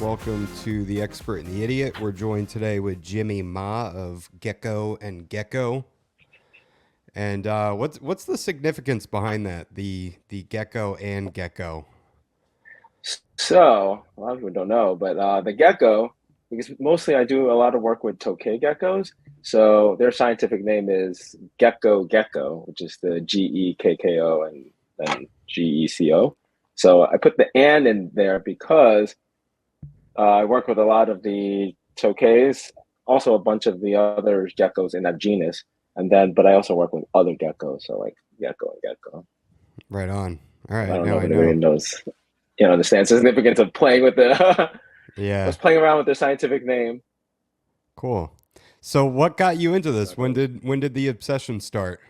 Welcome to The Expert and the Idiot. We're joined today with Jimmy Ma of Gekko Gecko. And what's the significance behind that? The Gekko and Gecko. So a lot of people don't know, but the gecko, because mostly I do a lot of work with tokay geckos. So their scientific name is Gekko Gecko, which is the Gekko and then Gecko. So I put the "and" in there because I work with a lot of the tokays, also a bunch of the other geckos in that genus, but I also work with other geckos, so like gecko and gecko. Right on. All right. I don't know if anybody knows, understands the significance of playing with the. Yeah. I was playing around with the scientific name. Cool. So, what got you into this? When did the obsession start?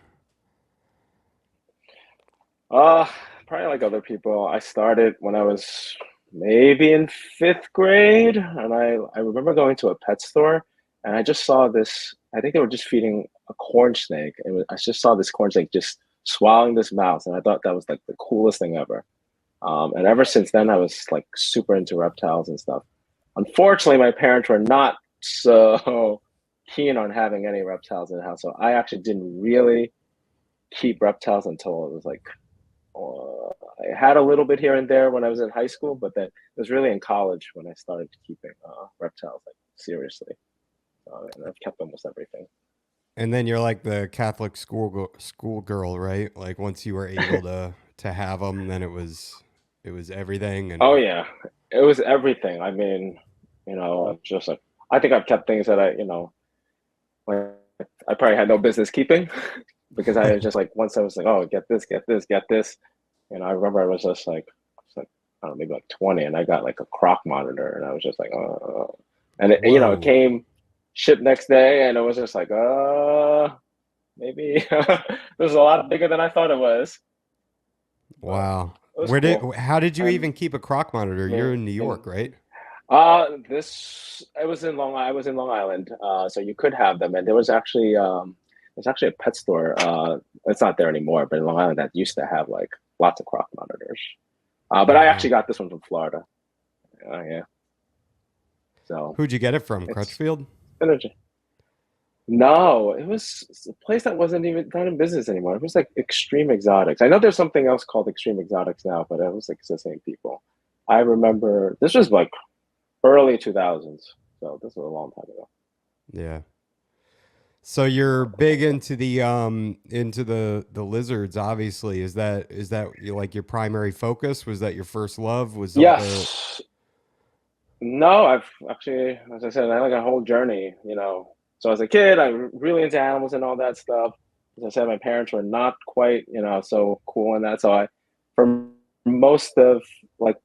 Probably like other people. I started when I was maybe in 5th grade, and I remember going to a pet store, and I just saw this. I think they were just feeding a corn snake, and I just saw this corn snake just swallowing this mouse, and I thought that was like the coolest thing ever. And ever since then, I was like super into reptiles and stuff. Unfortunately, my parents were not so keen on having any reptiles in the house, so I actually didn't really keep reptiles until it was like. I had a little bit here and there when I was in high school, but then it was really in college when I started keeping reptiles like seriously. And I've kept almost everything. And then you're like the Catholic school girl, right? Like once you were able to have them, then it was everything. And oh yeah, it was everything. I mean, just like I think I've kept things that like I probably had no business keeping. Because I was just like, once I was like, oh, get this. I remember I was like, I don't know, maybe like 20, and I got like a croc monitor, and I was just like, oh. And it came shipped next day, and it was just like, maybe this is a lot bigger than I thought it was. Wow. Cool. How did you even keep a croc monitor? You're in New York, right? I was in Long Island, so you could have them, and there was actually there's actually a pet store. It's not there anymore, but in Long Island that used to have like lots of croc monitors. But I actually got this one from Florida. Yeah. So who'd you get it from? Crutchfield? Energy. No, it was a place that wasn't even not in business anymore. It was like Extreme Exotics. I know there's something else called Extreme Exotics now, but it was like the same people. I remember this was like early 2000s, so this was a long time ago. Yeah. So you're big into the lizards, obviously. Is that like your primary focus? Was that your first love? Yes. No, I've actually, as I said, I had like a whole journey, So as a kid, I'm really into animals and all that stuff. As I said, my parents were not quite, so cool in that. So for most of like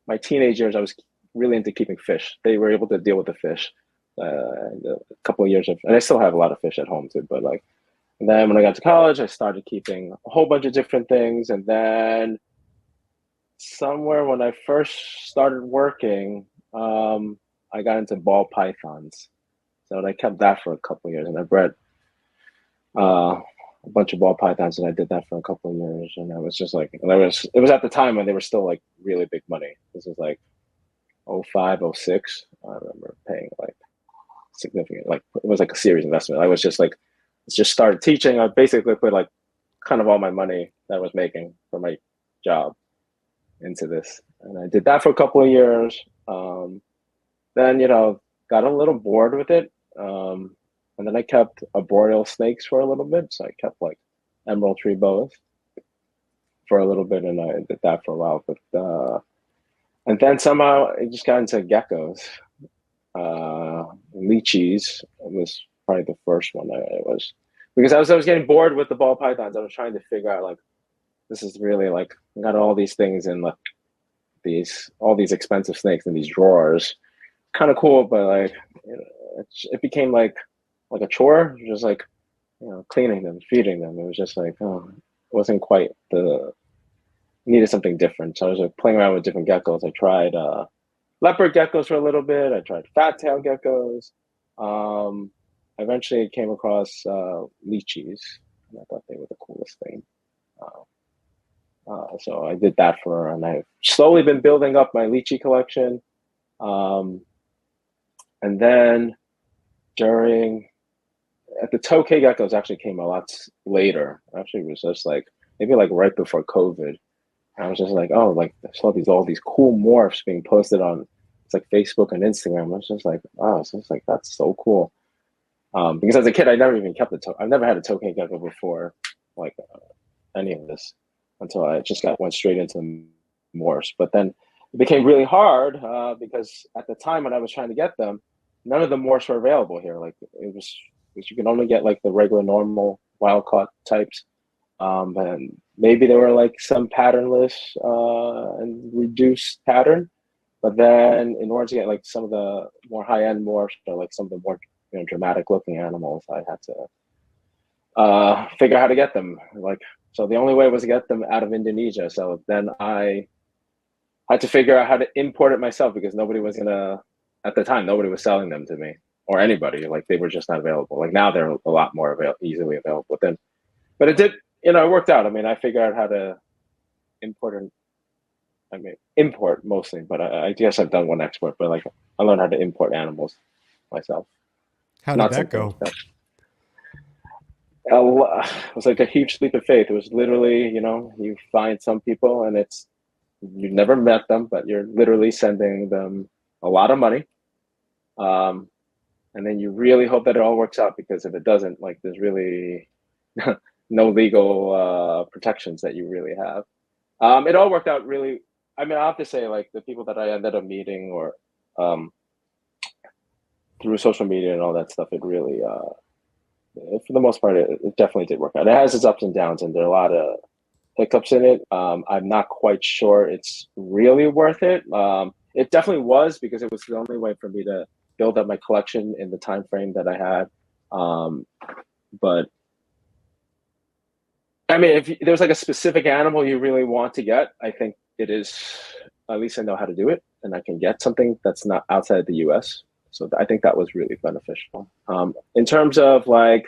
my teenage years, I was really into keeping fish. They were able to deal with the fish. A couple of years and I still have a lot of fish at home too, but and then when I got to college, I started keeping a whole bunch of different things. And then somewhere when I first started working, I got into ball pythons. So I kept that for a couple of years, and I bred a bunch of ball pythons, and I did that for a couple of years. And I was just like, it was at the time when they were still like really big money. This was like 05, 06. I remember paying like significant, like it was like a serious investment. I was just like, just started teaching. I basically put like kind of all my money that I was making for my job into this, and I did that for a couple of years. Then got a little bored with it, and then I kept arboreal snakes for a little bit. So I kept like emerald tree boas for a little bit, and I did that for a while. But and then somehow I just got into geckos. Leachies was probably the first one it was because I was getting bored with the ball pythons. I was trying to figure out like, this is really like, I got all these things in like all these expensive snakes in these drawers. Kind of cool, but like it became like a chore. Just like cleaning them, feeding them. It was just like, oh, it wasn't quite needed something different. So I was like playing around with different geckos. I tried leopard geckos for a little bit. I tried fat tail geckos. I eventually came across leachies, and I thought they were the coolest thing. So I did that and I've slowly been building up my leechy collection. And then at the Tokay geckos actually came a lot later. Actually, it was just like maybe like right before COVID. I was just like, oh, like I saw all these cool morphs being posted on it's like Facebook and Instagram. I was just like, oh, so it's like that's so cool. Because as a kid, I never even kept I've never had a Tokay gecko before, like any of this, until I just went straight into the morphs. But then it became really hard because at the time when I was trying to get them, none of the morphs were available here. Like you can only get like the regular normal wild caught types. And maybe there were like some patternless and reduced pattern, but then in order to get like some of the more high-end morphs or like some of the more dramatic looking animals, I had to figure out how to get them. Like, so the only way was to get them out of Indonesia. So then I had to figure out how to import it myself because at the time, nobody was selling them to me or anybody. Like they were just not available. Like now they're a lot more easily available. But it did, it worked out. I mean, I figured out how to import mostly, but I guess I've done one export, but like I learned how to import animals myself. How did that go? It was like a huge leap of faith. It was literally, you find some people and you've never met them, but you're literally sending them a lot of money. And then you really hope that it all works out, because if it doesn't, like there's really no legal protections that you really have. It all worked out really. I mean, I have to say, like the people that I ended up meeting or through social media and all that stuff, it really, for the most part, it definitely did work out. It has its ups and downs, and there are a lot of hiccups in it. I'm not quite sure it's really worth it. It definitely was, because it was the only way for me to build up my collection in the time frame that I had. But I mean, if there's like a specific animal you really want to get, I think it is, at least I know how to do it, and I can get something that's not outside the US. So I think that was really beneficial. In terms of like,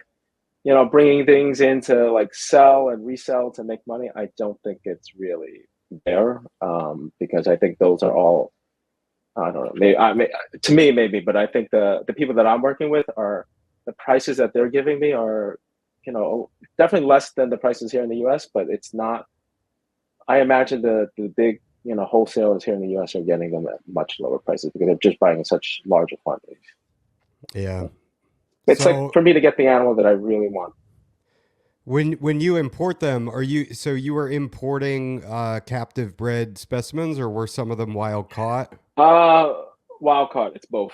bringing things in to like sell and resell to make money, I don't think it's really there, because I think those are all, I don't know, to me maybe, but I think the people that I'm working with the prices that they're giving me are, definitely less than the prices here in the US, but it's not, I imagine the big, wholesalers here in the US are getting them at much lower prices because they're just buying in such larger quantities. Yeah. It's like for me to get the animal that I really want. When you import them, you were importing captive bred specimens, or were some of them wild caught? Wild caught. It's both.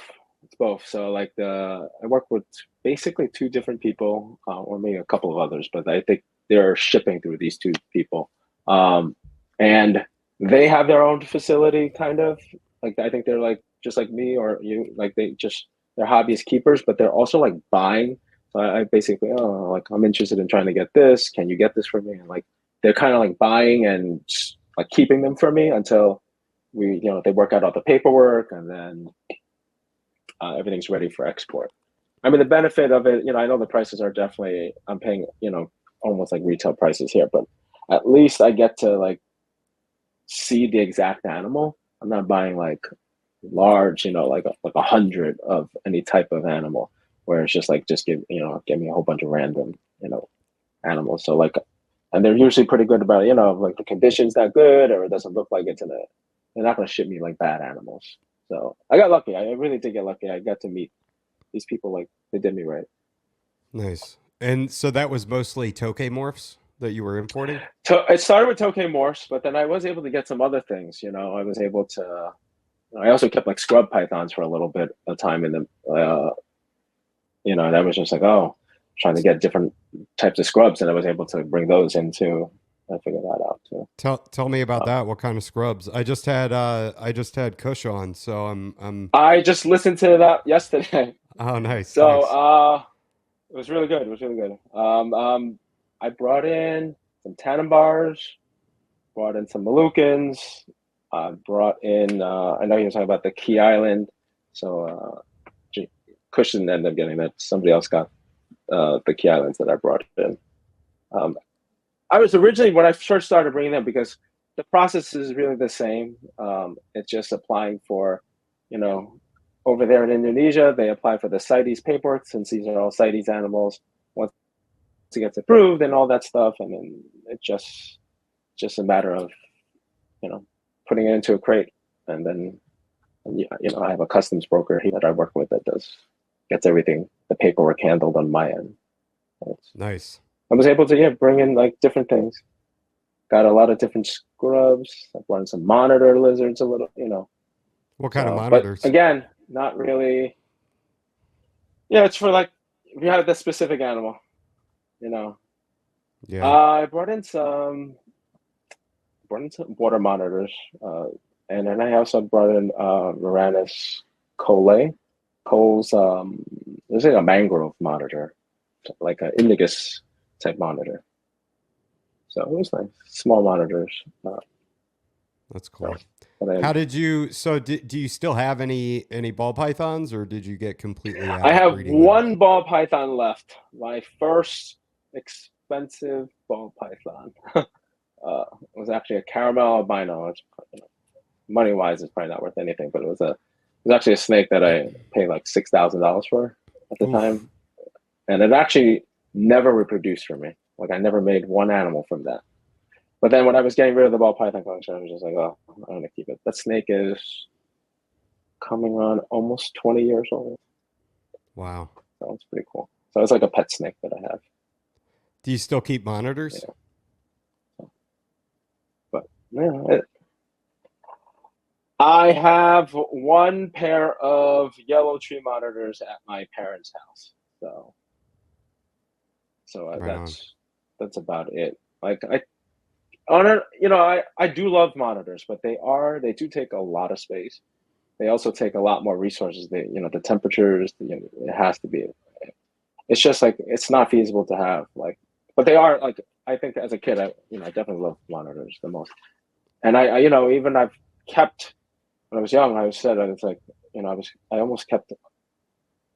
So like I work with basically two different people, or maybe a couple of others, but I think they're shipping through these two people. And they have their own facility, kind of. Like I think they're like just like me or you, like they're hobbyist keepers, but they're also like buying. So I basically, like I'm interested in trying to get this. Can you get this for me? And like they're kind of like buying and like keeping them for me until they work out all the paperwork, and then everything's ready for export. I mean, the benefit of it, I know the prices are definitely, I'm paying, almost like retail prices here, but at least I get to like see the exact animal. I'm not buying like large, like 100 of any type of animal, where it's just like, give me a whole bunch of random, animals. So like, and they're usually pretty good about, like the condition's not good, or it doesn't look like they're not going to ship me like bad animals. So I got lucky. I really did get lucky. I got to meet these people, like they did me right. Nice. And so that was mostly Tokay morphs that you were importing? It started with Tokay morphs, but then I was able to get some other things. I also kept like scrub pythons for a little bit of time in them. That was just like, trying to get different types of scrubs, and I was able to bring those into. I figured that out too. Tell me about that. What kind of scrubs? I just had Kush on, so I'm. I just listened to that yesterday. Oh, nice. So It was really good. It was really good. I brought in some Tannenbars, brought in some Moluccans. I brought in. I know you were talking about the Key Island, so Cushion ended up getting that. Somebody else got the Key Islands that I brought in. I was originally when I first started bringing them because the process is really the same. It's just applying for, you know, over there in Indonesia, they apply for the CITES paperwork since these are all CITES animals. Once it gets approved and all that stuff, and then it's just a matter of, you know, putting it into a crate, and then, you know, I have a customs broker here that I work with that gets everything, the paperwork handled on my end. Nice. I was able to bring in like different things. Got a lot of different scrubs. I brought in some monitor lizards a little, you know. What kind of monitors? But again, not really. Yeah, it's for like if you have the specific animal, you know. Yeah. I brought in some water monitors, and then I also brought in Uranus Cole. Cole's it's like a mangrove monitor, like an indigus type monitor. So it was nice, small monitors. That's cool. So, how did you? So do you still have any ball pythons, or did you get completely out? I have breeding one them? ball python left. My first expensive ball python was actually a caramel albino. Which, you know, money wise, it's probably not worth anything, but it was actually a snake that I paid like $6,000 for at the time, and it actually never reproduced for me. Like I never made one animal from that. But then when I was getting rid of the ball python collection, I was just like, oh, I'm gonna keep it. That snake is coming on almost 20 years old. Wow. So it's pretty cool. So it's like a pet snake that I have. Do you still keep monitors? Yeah. But yeah, I have one pair of yellow tree monitors at my parents' house. So Right that's about it. Like I do love monitors, but they do take a lot of space. They also take a lot more resources. The temperatures, it has to be. It's just like it's not feasible to have like, but they are like. I think as a kid, I definitely love monitors the most. And I even I've kept when I was young. I said that it's like I almost kept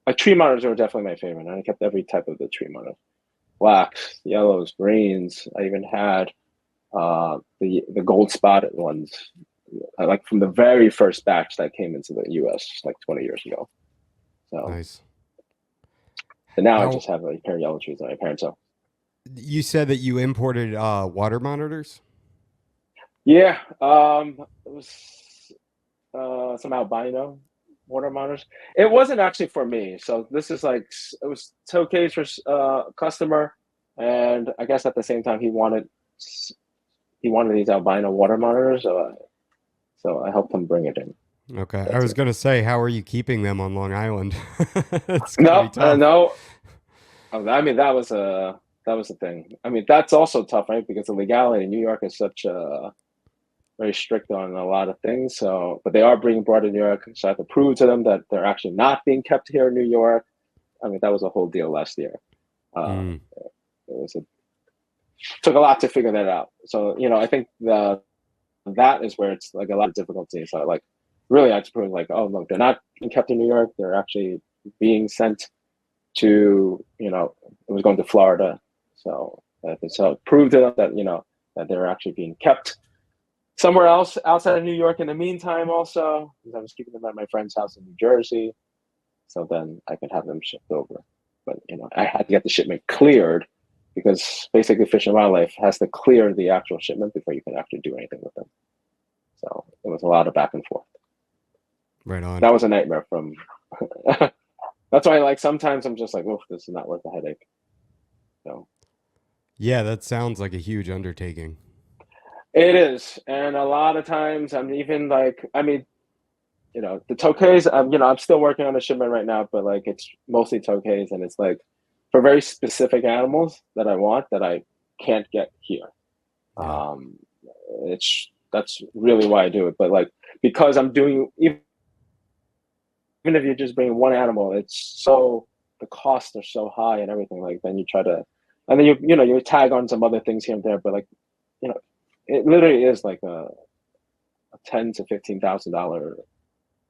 like tree monitors were definitely my favorite, and I kept every type of the tree monitor, blacks, yellows, greens. I even had the gold spotted ones, like from the very first batch that came into the U.S. like 20 years ago. So nice. And now I just have a pair of yellow trees at my parents' house. You said that you imported water monitors? Yeah, it was some albino water monitors. It wasn't actually for me. So this is like it was Tokay's for customer, and I guess at the same time he wanted these albino water monitors, so I helped him bring it in. Okay, I was gonna say, how are you keeping them on Long Island? It's gotta be tough. No. I mean that was the thing. I mean that's also tough, right? Because the legality in New York is such very strict on a lot of things. So, but they are being brought to New York, so I have to prove to them that they're actually not being kept here in New York. I mean that was a whole deal last year. It took a lot to figure that out. So I think that is where it's like a lot of difficulty. So like really I had to prove like, oh look, they're not being kept in New York. They're actually being sent to, it was going to Florida. So prove to them that, that they're actually being kept somewhere else outside of New York in the meantime also, because I was keeping them at my friend's house in New Jersey. So then I could have them shipped over. But, I had to get the shipment cleared because basically Fish and Wildlife has to clear the actual shipment before you can actually do anything with them. So it was a lot of back and forth. Right on. That was a nightmare from... That's why, like, sometimes I'm just like, oh, this is not worth the headache. So, yeah, that sounds like a huge undertaking. It is, and a lot of times I'm even like, I mean, the Tokays. I'm still working on a shipment right now, but like it's mostly Tokays, and it's like for very specific animals that I want that I can't get here. Yeah. That's really why I do it. But like because I'm doing even if you just bring one animal, it's so the costs are so high and everything, like then you try to, and then you tag on some other things here and there, but like, you know, it literally is like a $10,000 to $15,000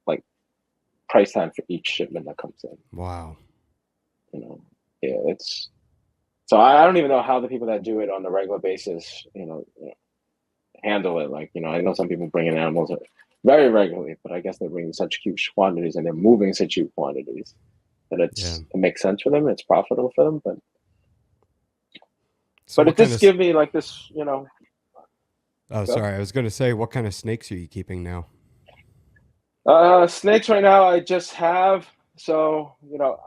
like price tag for each shipment that comes in. Wow. You know, yeah, it's so I don't even know how the people that do it on a regular basis, handle it. Like, I know some people bring in animals very regularly, but I guess they're bringing such huge quantities and they're moving such huge quantities that it makes sense for them. It's profitable for them, So but it just give me like this, Oh, sorry. I was going to say, what kind of snakes are you keeping now? Snakes right now, I just have. So,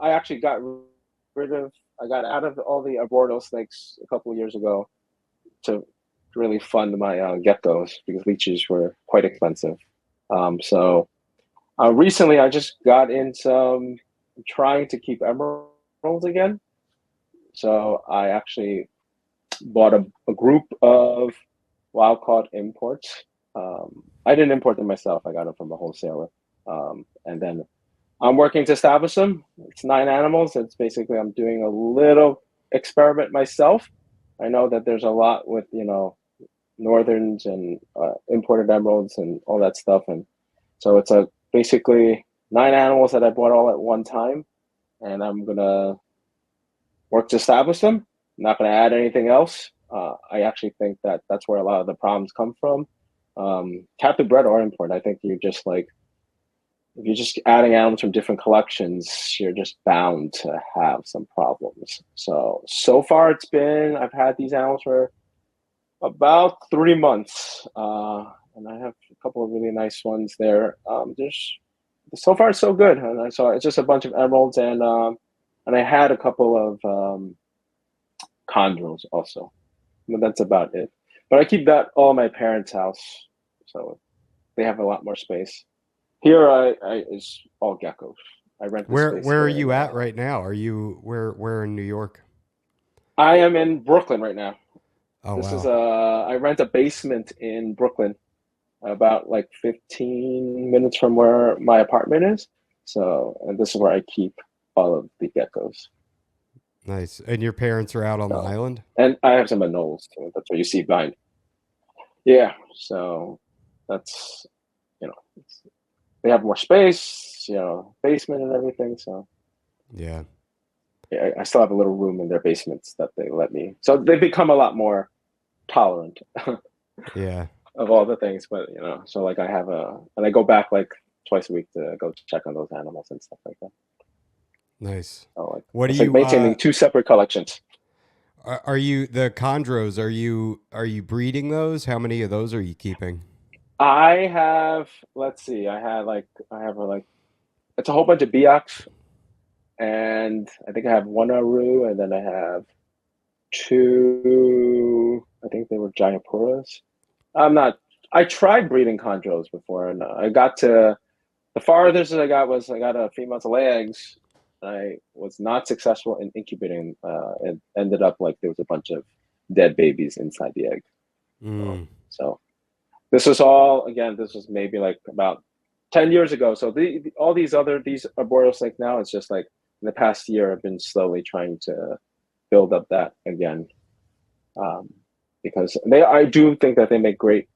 I actually got out of all the arboreal snakes a couple of years ago to really fund my geckos because leeches were quite expensive. So recently I just got into trying to keep emeralds again. So I actually bought a group of wild-caught imports. I didn't import them myself. I got them from a wholesaler. And then I'm working to establish them. It's 9 animals. It's basically I'm doing a little experiment myself. I know that there's a lot with, northerns and imported emeralds and all that stuff. And so it's basically 9 animals that I bought all at one time. And I'm going to work to establish them. I'm not going to add anything else. I actually think that that's where a lot of the problems come from. Captive bred or import, I think if you're just adding animals from different collections, you're just bound to have some problems. So far I've had these animals for about 3 months. And I have a couple of really nice ones there. So far it's so good. And so it's just a bunch of emeralds and I had a couple of chondros also. But that's about it. But I keep that all at my parents' house. So they have a lot more space. Here is all geckos. I rent the space. Where are you at right now? Are you where in New York? I am in Brooklyn right now. Oh, this wow. is I rent a basement in Brooklyn, about like 15 minutes from where my apartment is. And this is where I keep all of the geckos. Nice. And your parents are out on the island? And I have some anoles too. That's what you see behind. Yeah. So that's, they have more space, basement and everything. So yeah, I still have a little room in their basements that they let me. So they've become a lot more tolerant. Yeah. Of all the things, but so like and I go back like twice a week to go check on those animals and stuff like that. Nice. So like, what are you maintaining 2 separate collections? Are you the chondros? Are you breeding those? How many of those are you keeping? I have. Let's see. I have it's a whole bunch of Biaks, and I think I have 1 Aru, and then I have 2. I think they were Jayapuras. I tried breeding chondros before, and I got to the farthest I got a female to lay eggs. I was not successful in incubating. It ended up like there was a bunch of dead babies inside the egg. So this was maybe like about 10 years ago. So all these arboreal snakes now, it's just like in the past year, I've been slowly trying to build up that again. Because I do think that they make great,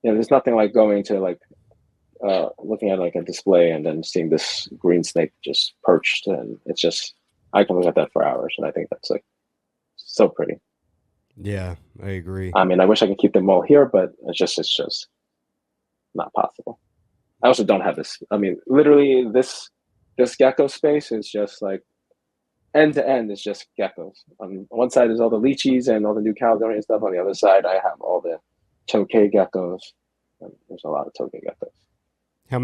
there's nothing like going to like, looking at like a display and then seeing this green snake just perched, and it's just, I can look at that for hours, and I think that's like so pretty. Yeah, I agree. I mean, I wish I could keep them all here, but it's just not possible. I also don't have this. I mean, literally this gecko space is just like end to end is just geckos. On one side is all the leeches and all the new Caledonian stuff. On the other side, I have all the tokay geckos. And there's a lot of tokay geckos. How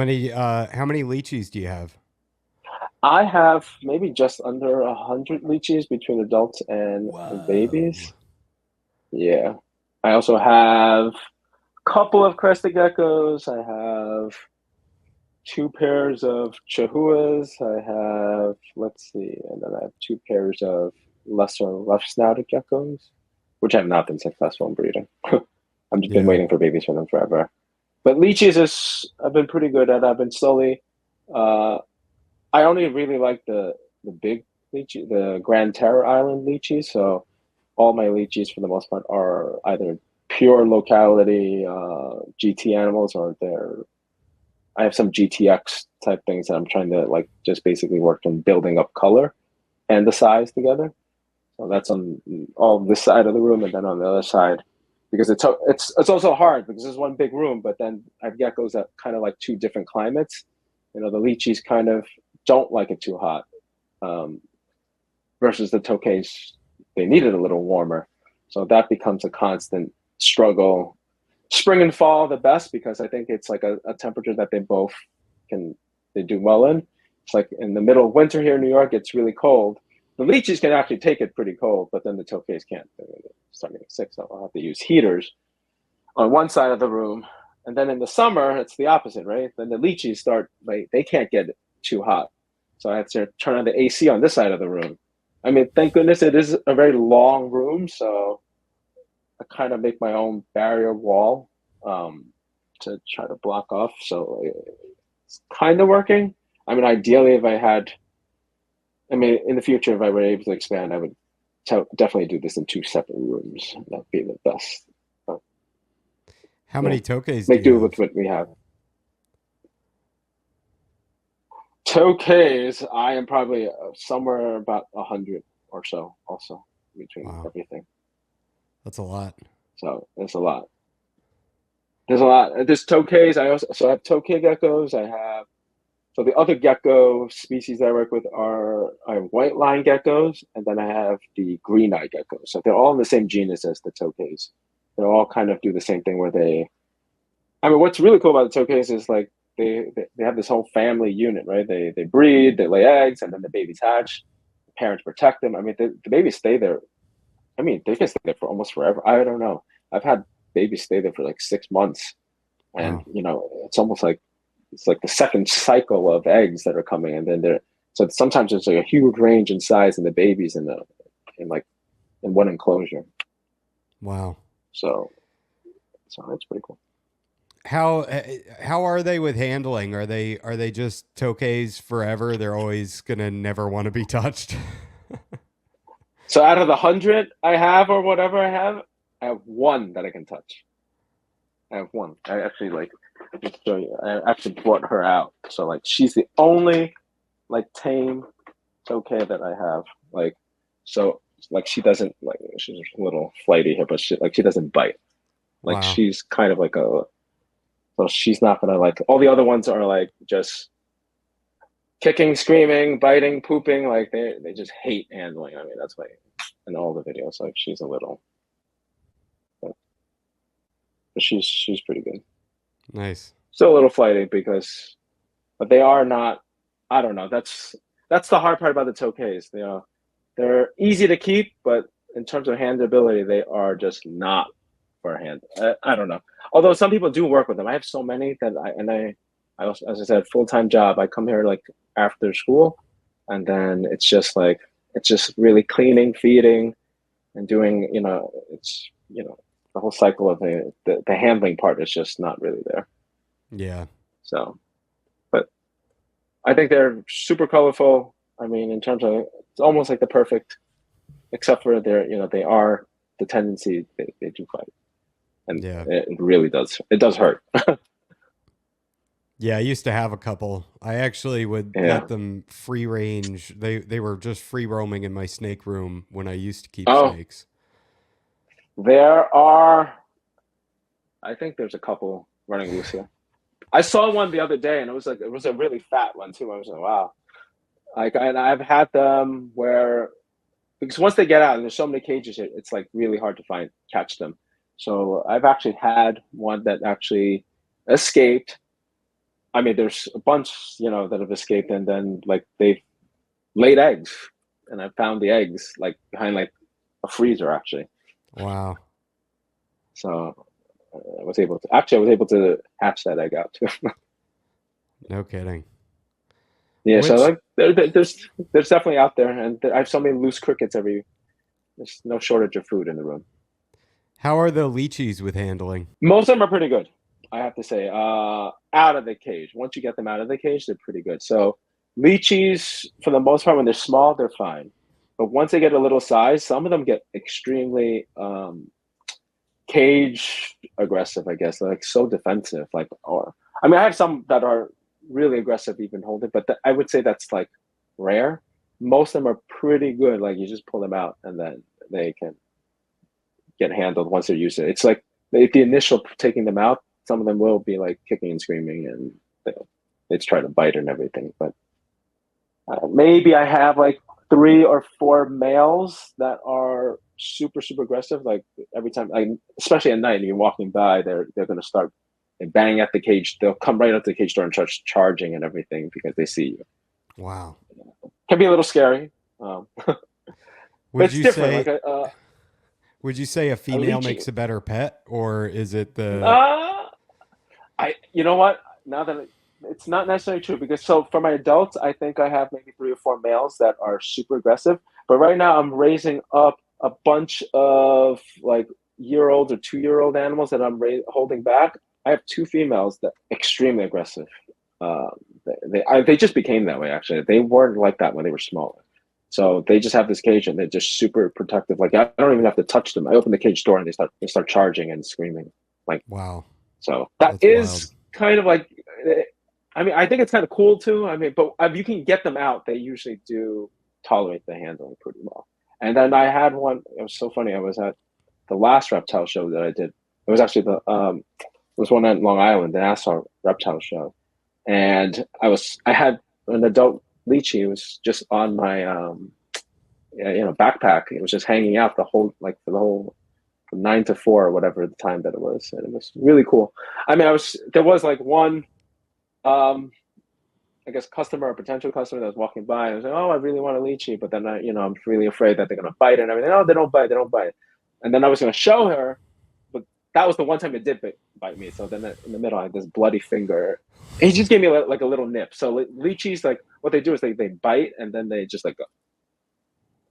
many leeches do you have? I have maybe just under 100 leeches between adults and babies. Yeah. I also have a couple of crested geckos. I have 2 pairs of chihuahuas. I have, let's see, and then I have 2 pairs of lesser rough-snouted geckos, which have not been successful in breeding. I've just been waiting for babies for them forever. But leeches I've been pretty good at. I've been slowly. I only really like the the big lychee, the Grand Terror Island lychees. So all my lychees for the most part are either pure locality GT animals, or I have some GTX type things that I'm trying to like just basically work on building up color and the size together. So that's on all this side of the room, and then on the other side, because it's also hard because there's one big room, but then I have geckos that kind of like two different climates. You know, the lychees kind of don't like it too hot, versus the tokays, they need it a little warmer. So that becomes a constant struggle. Spring and fall the best because I think it's like a temperature that they both they do well in. It's like in the middle of winter here in New York, it's really cold. The lychees can actually take it pretty cold, but then the tokays can't. They're starting to get sick, so I'll have to use heaters on one side of the room. And then in the summer, it's the opposite, right? Then the lychees start, like, they can't get too hot. So I have to turn on the AC on this side of the room. I mean, thank goodness it is a very long room, so I kind of make my own barrier wall to try to block off. So it's kind of working. I mean, ideally, in the future, if I were able to expand, I would definitely do this in two separate rooms. That'd be the best. How many tokays make do you do have? with what we have. Tokays, I am probably somewhere about 100 or so, also between everything. That's a lot. So there's a lot. There's tokays. I have tokay geckos. So the other gecko species that I work with I have white line geckos, and then I have the green eye geckos. So they're all in the same genus as the tokays. They all kind of do the same thing what's really cool about the tokays is like they have this whole family unit, right? They breed, they lay eggs, and then the babies hatch. The parents protect them. I mean, the babies stay there. I mean, they can stay there for almost forever. I don't know. I've had babies stay there for like 6 months, and it's almost like it's like the second cycle of eggs that are coming, and then so sometimes there's like a huge range in size in the babies in one enclosure. Wow. So that's pretty cool. How are they with handling? Are they just tokays forever? They're always gonna never want to be touched. So out of the 100 I have or whatever I have one that I can touch. I have one. I actually brought her out. So like she's the only like tame tokay that I have. Like so like she doesn't like she's a little flighty here, but she doesn't bite. Like she's kind of like so she's not gonna like all the other ones are like just kicking, screaming, biting, pooping, like they just hate handling. I mean that's why in all the videos like she's a little but she's pretty good. Nice. Still a little flighty but they are not. I don't know. That's the hard part about the tokays. They're easy to keep, but in terms of handability, they are just not for a hand. I don't know. Although some people do work with them. I have so many that I also, as I said, full-time job. I come here like after school, and then it's just really cleaning, feeding, and doing. It's the whole cycle of the handling part is just not really there. Yeah. So, but I think they're super colorful. I mean, in terms of it's almost like the perfect, except for they are the tendency they do fight, and it really does. It does hurt. Yeah, I used to have a couple. I actually would let them free range. They were just free roaming in my snake room when I used to keep snakes. I think there's a couple running loose here. I saw one the other day, and it was a really fat one too. I was like, wow. And I've had them because once they get out, and there's so many cages, it's like really hard to catch them. So I've actually had one that actually escaped. I mean, there's a bunch, that have escaped, and then like they've laid eggs, and I found the eggs like behind like a freezer actually. Wow. So I was able to hatch that egg out too. No kidding. Yeah, so like there's definitely out there, and I have so many loose crickets there's no shortage of food in the room. How are the lychees with handling? Most of them are pretty good, I have to say. Out of the cage, once you get them out of the cage, they're pretty good. So Lychees, for the most part, when they're small, they're fine. But once they get a little size, some of them get extremely cage aggressive, I guess. They're like so defensive. Like, or I mean, I have some that are really aggressive, even holding, but I would say that's like rare. Most of them are pretty good. Like you just pull them out and then they can get handled once they're used to it. It's like the initial taking them out, some of them will be like kicking and screaming and they try to bite and everything. But maybe I have like 3 or 4 males that are super super aggressive. Like every time, like especially at night, and you're walking by, they're going to start and bang at the cage. They'll come right up to the cage door and start charging and everything because they see you. Wow. Can be a little scary. But it's different. Would you say a female makes a better pet, or is it the? You know what? Now that it's not necessarily true, because so for my adults, I think I have maybe 3 or 4 males that are super aggressive. But right now, I'm raising up a bunch of like year-old or 2-year-old animals that I'm holding back. I have 2 females that are extremely aggressive. They just became that way. Actually, they weren't like that when they were smaller. So they just have this cage and they're just super protective. Like I don't even have to touch them. I open the cage door and they start charging and screaming. Like wow. So that's wild. Kind of like, I mean, I think it's kind of cool too. I mean, but if you can get them out, they usually do tolerate the handling pretty well. And then I had one. It was so funny. I was at the last reptile show that I did. It was actually it was one at Long Island, the Nassau reptile show, and I had an adult lychee. It was just on my backpack. It was just hanging out the whole from 9 to 4 or whatever the time that it was, and it was really cool. I mean, there was like one I guess customer or potential customer that was walking by and was like, "Oh, I really want a lychee," but then I'm really afraid that they're gonna bite and everything. Oh, they don't bite, they don't bite. And then I was gonna show her, but that was the one time it did bite me. So then in the middle, I had this bloody finger. He just gave me like a little nip. So lychees, like what they do is they bite and then they just like go.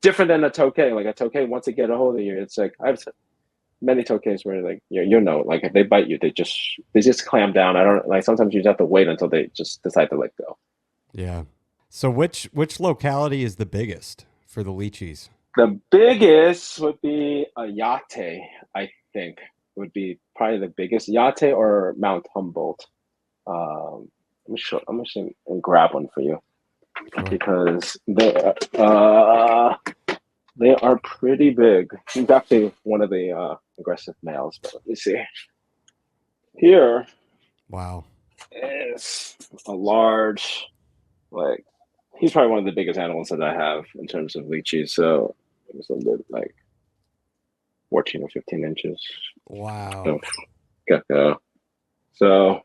Different than a tokay. Like a tokay, once they get a hold of you, it's like I've many tokays where like like if they bite you, they just clam down. I don't like, sometimes you just have to wait until they just decide to let go. Yeah. So which locality is the biggest for the lychees? The biggest would be a Yate, I think would be probably the biggest. Yate or Mount Humboldt. I'm gonna grab one for you. Sure. Because they are pretty big. He's actually one of the aggressive males, but let me see. Here, wow, is a large, like, he's probably one of the biggest animals that I have in terms of lychees. So it's a bit like 14 or 15 inches. Wow. Of gecko. So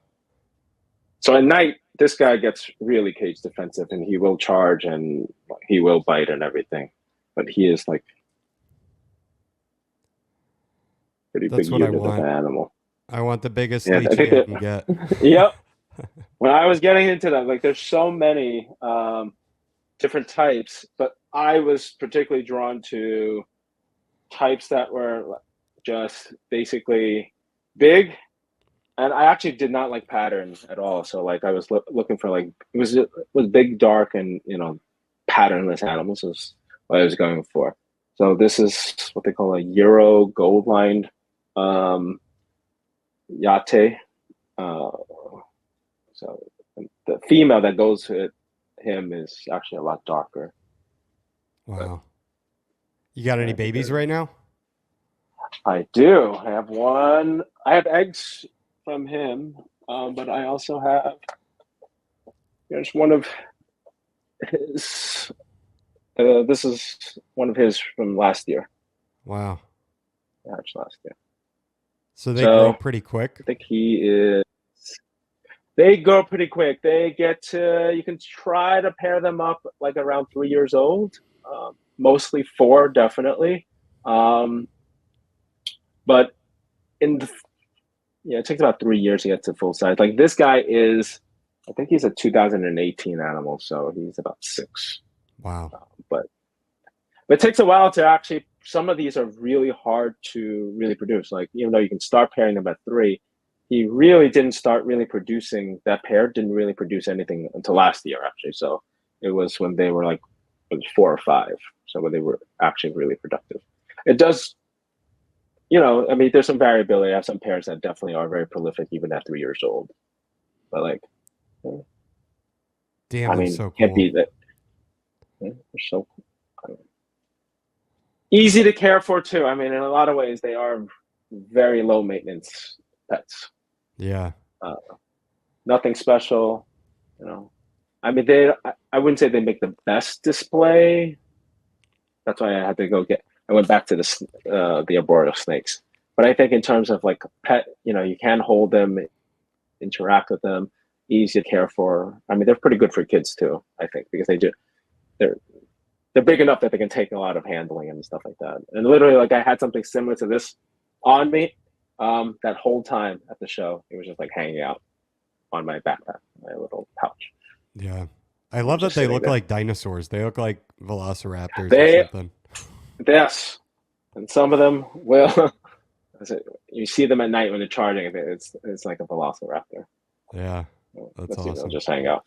at night, this guy gets really cage defensive, and he will charge and he will bite and everything. But he is like pretty big unit of an animal. I want the biggest lychee I can get. Yep. When I was getting into that, like there's so many different types, but I was particularly drawn to types that were just basically big. And I actually did not like patterns at all. So like I was looking for like, it was big, dark, and patternless animals is what I was going for. So this is what they call a Euro gold lined Yate. So the female that goes with him is actually a lot darker. Wow. You got any babies right now? I do. I have one. I have eggs from him, but I also have, there's one of his, this is one of his from last year. Wow. Hatched last year. So they grow pretty quick? I think they grow pretty quick. They get to, you can try to pair them up like around 3 years old, mostly 4, definitely. But it takes about 3 years to get to full size. Like this guy is, I think he's a 2018 animal, so he's about 6. Wow. But it takes a while to actually, some of these are really hard to really produce. Like, even though you can start pairing them at 3, he really didn't start really producing, that pair didn't really produce anything until last year, actually. So it was when they were like 4 or 5. So when they were actually really productive. It does, I mean, there's some variability. I have some parents that definitely are very prolific even at 3 years old. But like, Damn, I that's mean, so can't cool. beat that. They're so easy to care for too. I mean, in a lot of ways, they are very low maintenance pets. Yeah. Uh, Nothing special, I mean, I wouldn't say they make the best display. That's why I had to go get. I went back to the arboreal snakes. But I think in terms of like pet, you can hold them, interact with them, easy to care for. I mean, they're pretty good for kids too. I think because they're they're big enough that they can take a lot of handling and stuff like that. And literally, like I had something similar to this on me that whole time at the show. It was just like hanging out on my backpack, my little pouch. Yeah. I love that Just they sitting look there. like dinosaurs. They look like velociraptors or They something. Yes, and some of them will. You see them at night when they're charging. It's like a velociraptor. Yeah. That's Let's see, they'll awesome. just hang out.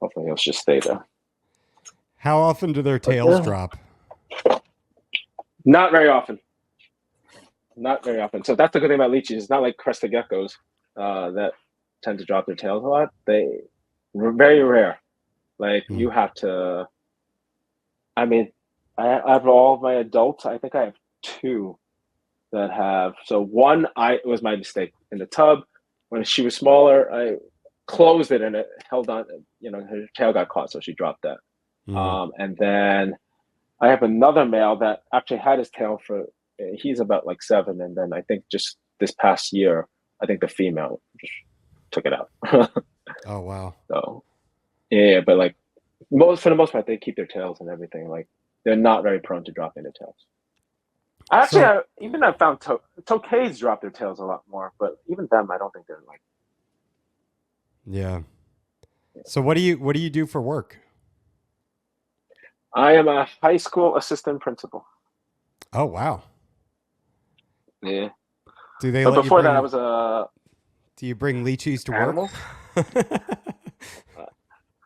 Hopefully, he'll just stay there. How often do their But tails drop? not very often. Not very often. So that's the good thing about leeches. It's not like crested geckos that tend to drop their tails a lot. They very rare. Like you have to. I mean, I have all of my adults. I think I have 2 that have. So one, it was my mistake in the tub. When she was smaller, I closed it and it held on. Her tail got caught, so she dropped that. And then I have another male that actually had his tail for. He's about like 7, and then I think just this past year, I think the female just took it out. Oh, wow. So yeah, but like for the most part, they keep their tails and everything. Like they're not very prone to dropping their tails. Actually, So, I found tokays drop their tails a lot more, but even them, I don't think they're like. yeah. So what do you do for work? I am a high school assistant principal. Oh, wow. Yeah, Do they but let you before that, I bring was a do you bring leeches to work? animals.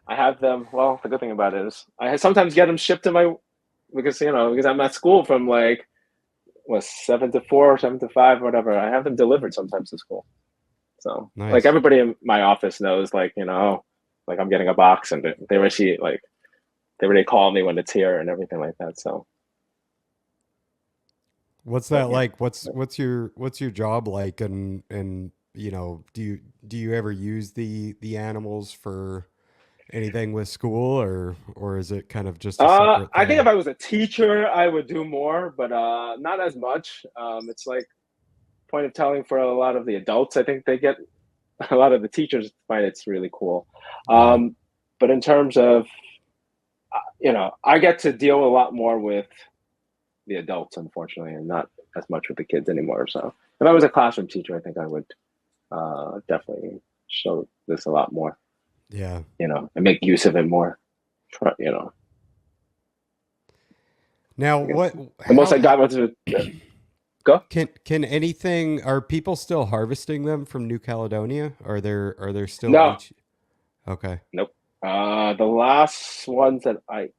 I have them. Well, the good thing about it is I sometimes get them shipped to my because I'm at school from like 7 to 4, 7 to 5, whatever. I have them delivered sometimes to school. So like Nice. everybody in my office knows, like like I'm getting a box, and they already like they already call me when it's here and everything like that. So, What's but that yeah, like? What's your job like? And do you ever use the animals for anything with school, or is it kind of just a separate I think if thing? I was a teacher, I would do more, but not as much. It's like point of telling for a lot of the adults. I think they get a lot of the teachers find it's really cool. Yeah. But in terms of I get to deal a lot more with the adults, unfortunately, and not as much with the kids anymore. So if I was a classroom teacher, I think I would definitely show this a lot more, Yeah. and make use of it more. You know, Now, I guess what the most how I got was go. can anything are people still harvesting them from New Caledonia? Are there still No, leech? Okay. nope. The last ones that I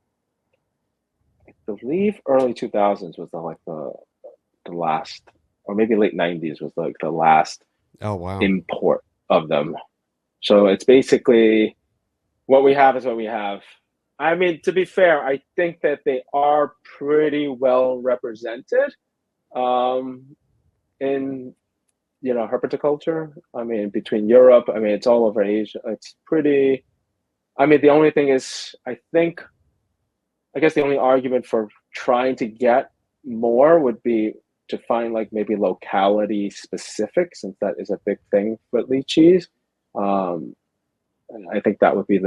believe early 2000s was the last, or maybe late 90s was like the last Oh, wow. import of them. So it's basically what we have is what we have. I mean, to be fair, I think that they are pretty well represented um, in herpetoculture. I mean, between Europe, I mean, it's all over Asia. It's pretty. I mean, the only thing is, I guess the only argument for trying to get more would be to find like maybe locality specific, since that is a big thing with lychees. Um, I think that would be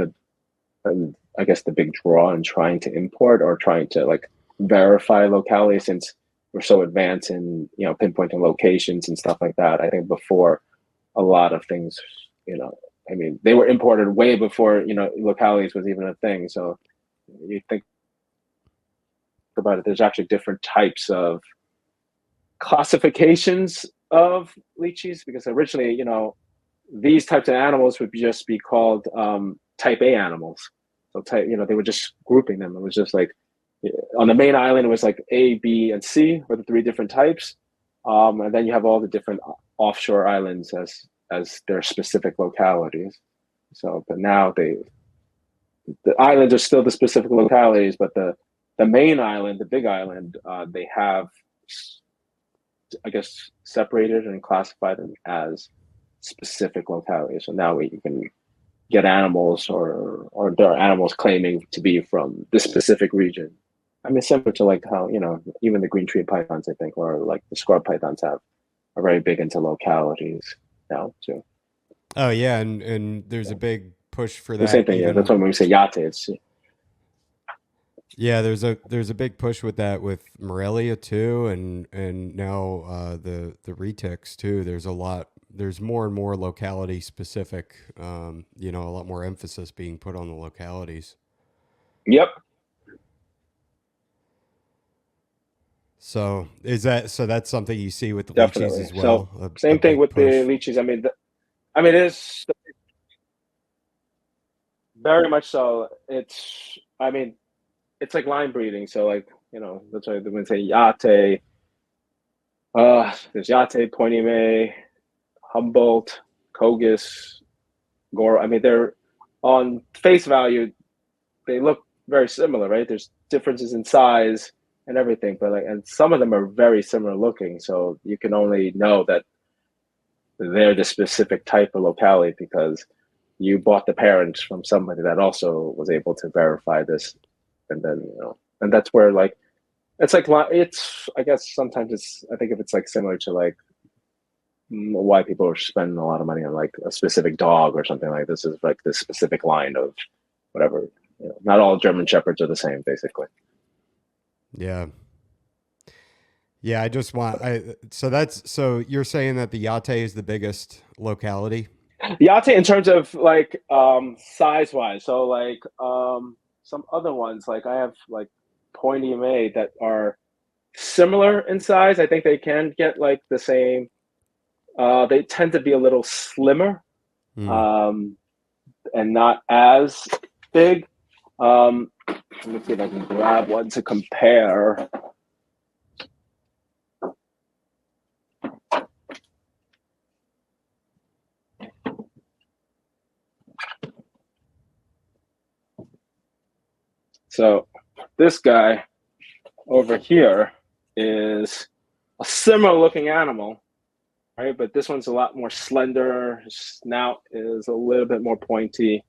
I guess the big draw in trying to import or trying to like verify locality, since we're so advanced in pinpointing locations and stuff like that. I think before a lot of things, I mean, they were imported way before localities was even a thing. So you think about it, there's actually different types of classifications of leeches, because originally, these types of animals would just be called type A animals. So they were just grouping them. It was just like on the main island, it was like A, B, and C were the three different types, and then you have all the different offshore islands as their specific localities. So, but now the islands are still the specific localities, but the main island, the big island, they have, I guess, separated and classified them as specific localities. So now you can get animals, or there are animals claiming to be from this specific region. I mean, similar to like how, even the green tree pythons, I think, or like the scrub pythons are very big into localities now too. Oh yeah, and there's a big push for The that. same thing, yeah. That's when we say yate. It's yeah, there's a big push with that with Morelia too, and now the retics too. There's more and more locality specific. A lot more emphasis being put on the localities. Yep. So that's something you see with the Definitely. leeches as well. So same thing with the leeches. I mean, it's very much so. It's like line breeding. So like, that's why they say yate. There's yate, Pointy May, Humboldt, Kogus, Goro. I mean, they're on face value, they look very similar, right? There's differences in size and everything, but and some of them are very similar looking. So you can only know that they're the specific type of locality because you bought the parents from somebody that also was able to verify this. And then, and that's where I guess sometimes I think if it's like similar to like why people are spending a lot of money on like a specific dog or something like this is like this specific line of whatever. Not all German Shepherds are the same, basically. Yeah. Yeah, I just want so you're saying that the Yate is the biggest locality? Yate in terms of like size wise. So like some other ones, like I have like Pointy May that are similar in size. I think they can get like the same. They tend to be a little slimmer, and not as big. Let me see if I can grab one to compare. So this guy over here is a similar looking animal, right? But this one's a lot more slender. His snout is a little bit more pointy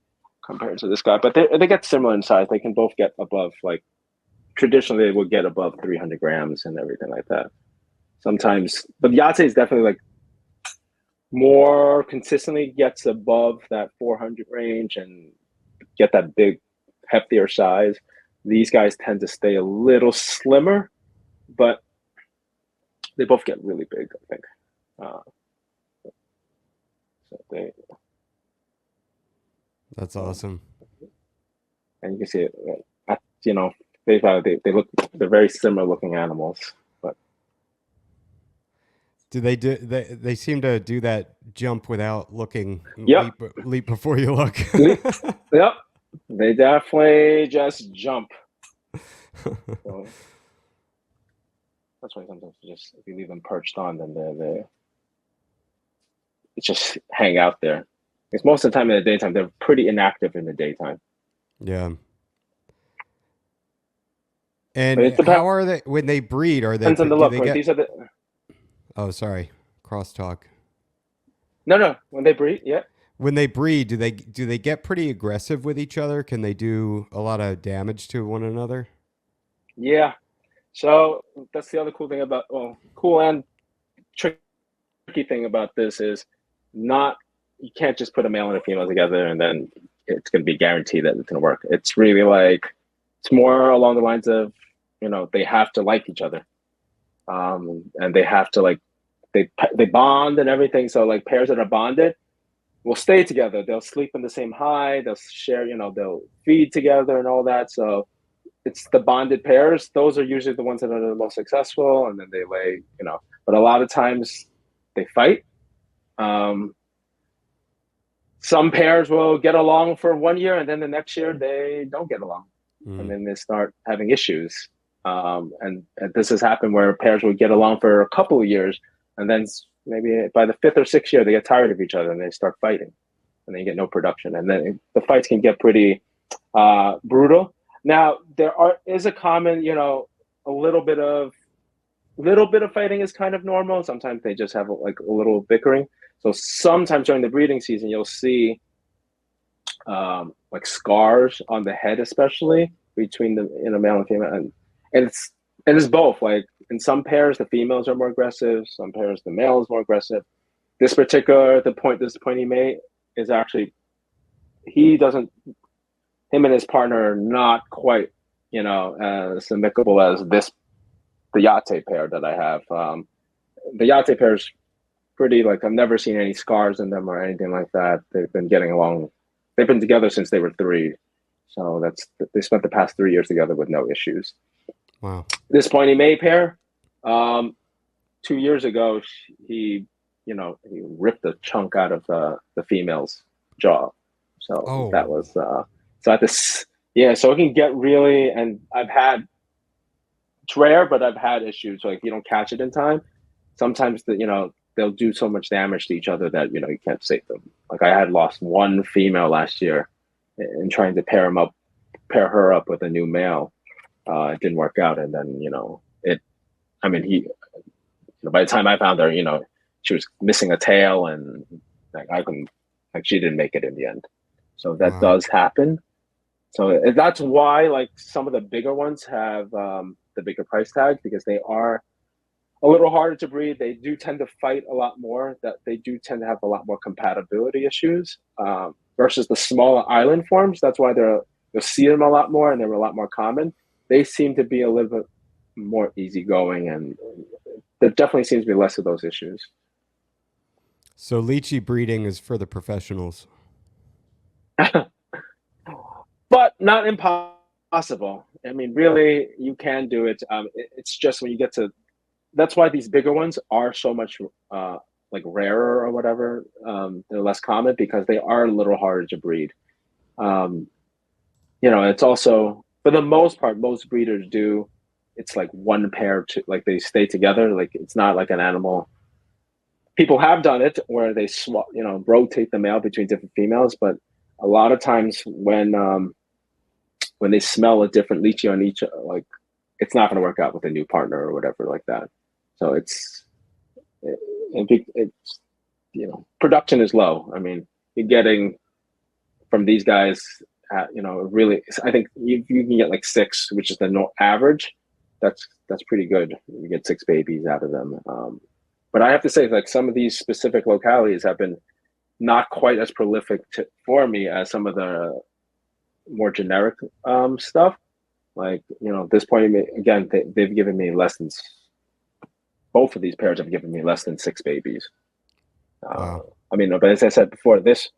compared to this guy. But they get similar in size. They can both get above, like, traditionally they would get above 300 grams and everything like that. Sometimes, but Yate is definitely like more consistently gets above that 400 range and get that big, heftier size. These guys tend to stay a little slimmer, but they both get really big, I think. That's awesome. And you can see it, they're very similar looking animals. But they seem to do that jump without looking? Yep. Leap before you look. Yep. They definitely just jump. So that's why sometimes if you leave them perched on, then they just hang out there. Because most of the time in the daytime, they're pretty inactive in the daytime. Yeah. And how are they when they breed? Are they? Depends on the look. Right? These are the. Oh, sorry, crosstalk. No. When they breed, yeah. When they breed, do they get pretty aggressive with each other? Can they do a lot of damage to one another? Yeah. So that's the other cool thing cool and tricky thing about this is you can't just put a male and a female together and then it's going to be guaranteed that it's going to work. It's really it's more along the lines of, they have to like each other. And they have to they bond and everything. So like pairs that are bonded will stay together. They'll sleep in the same hide. They'll share, they'll feed together and all that. So it's the bonded pairs. Those are usually the ones that are the most successful. And then they lay, but a lot of times they fight. some pairs will get along for 1 year, and then the next year they don't get along, and Mm. then they start having issues. And this has happened where pairs will get along for a couple of years, and then maybe by the fifth or sixth year they get tired of each other and they start fighting, and then you get no production, and then the fights can get pretty brutal. Now is a common, a little bit of fighting is kind of normal. Sometimes they just have like a little bickering. So sometimes during the breeding season, you'll see like scars on the head, especially between the male and female, and it's both. Like in some pairs, the females are more aggressive. Some pairs, the male is more aggressive. This point he made is actually him and his partner are not quite as amicable as the Yate pair that I have. The Yate pair is pretty, like, I've never seen any scars in them or anything like that. They've been getting along. They've been together since they were 3. So they spent the past 3 years together with no issues. Wow. This Pointy May pair, 2 years ago, he ripped a chunk out of the female's jaw. So that was, so at this, yeah, so it can get really, and it's rare, but I've had issues. Like, if you don't catch it in time, sometimes they'll do so much damage to each other that you can't save them. Like, I had lost one female last year in trying to pair her up with a new male. It didn't work out, and then by the time I found her, she was missing a tail, and she didn't make it in the end. So that does happen. So that's why, like, some of the bigger ones have the bigger price tag, because they are a little harder to breed. They do tend to fight a lot more. That they do tend to have a lot more compatibility issues versus the smaller island forms. That's why you'll see them a lot more, and they're a lot more common. They seem to be a little bit more easygoing, and there definitely seems to be less of those issues. So lychee breeding is for the professionals. But not impossible. I mean, really, you can do it. It's just when you get to, that's why these bigger ones are so much like rarer or whatever. They're less common because they are a little harder to breed. It's also, for the most part, most breeders do. It's like one pair like they stay together. Like, it's not like an animal. People have done it where they rotate the male between different females, but a lot of times when they smell a different lychee on each, like, it's not going to work out with a new partner or whatever like that. So it's production is low. I mean, you're getting from these guys, really, I think you can get like 6, which is the average. That's pretty good. You get 6 babies out of them. But I have to say, like, some of these specific localities have been not quite as prolific for me as some of the more generic stuff. Like, this point, again, they've given me both of these pairs have given me less than 6 babies. Wow. I mean, but as I said before, this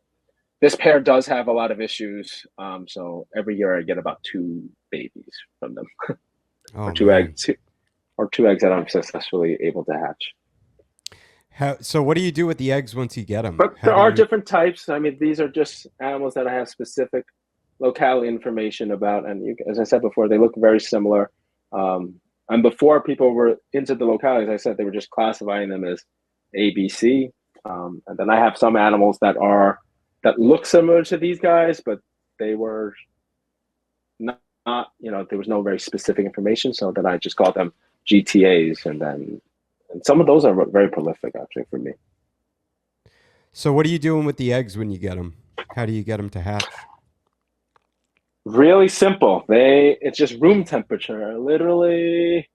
pair does have a lot of issues. So every year I get about 2 babies from them, or 2 eggs that I'm successfully able to hatch. So what do you do with the eggs once you get them? But there are different types. I mean, these are just animals that I have specific locality information about. And as I said before, they look very similar. And before people were into the localities, I said they were just classifying them as A, B, C. And then I have some animals that look similar to these guys, but they were not, there was no very specific information. So then I just called them GTAs, and some of those are very prolific, actually, for me. So what are you doing with the eggs when you get them? How do you get them to hatch? Really simple. It's just room temperature. Literally,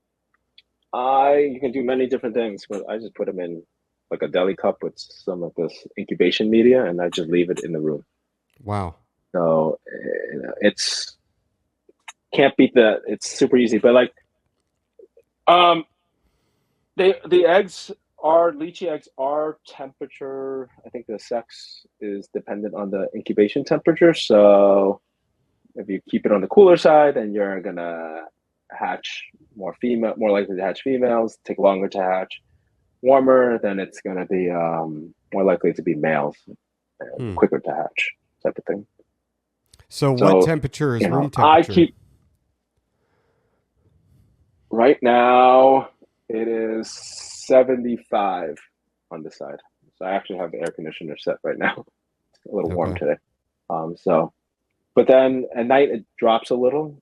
you can do many different things, but I just put them in like a deli cup with some of this incubation media, and I just leave it in the room. Wow. So it's can't beat that. It's super easy, but like, the eggs lychee eggs are temperature. I think the sex is dependent on the incubation temperature. So if you keep it on the cooler side, then you're gonna hatch more likely to hatch females, take longer to hatch. Warmer, then it's gonna be more likely to be males. and Hmm. quicker to hatch type of thing. So what So, temperature is room I temperature? keep right now it is 75 on the side. So I actually have the air conditioner set right now. It's a little warm Okay. today. So but then at night it drops a little.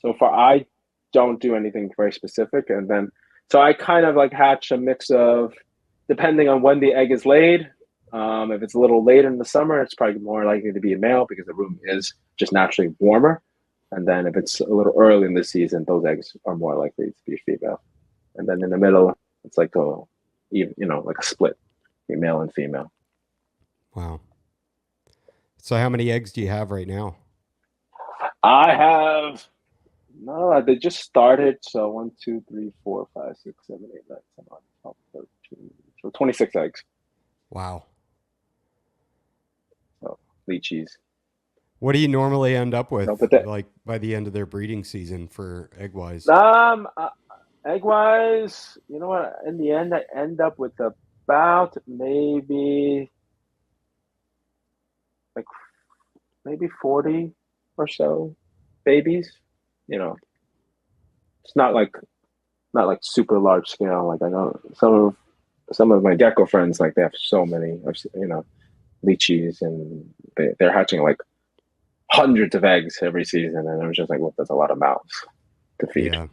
So far I don't do anything very specific. And then so I kind of like hatch a mix of depending on when the egg is laid. If it's a little later in the summer, it's probably more likely to be a male because the room is just naturally warmer. And then if it's a little early in the season, those eggs are more likely to be female. And then in the middle, it's like like a split, male and female. Wow. So how many eggs do you have right now? I have no, they just started. So 1, 2, 3, 4, 5, 6, 7, 8, 9, 10, 11, 12, 13. So 26 eggs. Wow. So leachies. What do you normally end up No, with, but that like by the end of their breeding season for egg wise? um uh, egg wise, you know what? In the end, I end up with about like maybe 40 or so babies. You know, it's not like super large scale. Like I know some of my gecko friends, like they have so many, leachies, and they're hatching like hundreds of eggs every season, and I was just like, well, that's a lot of mouths to feed. Yeah.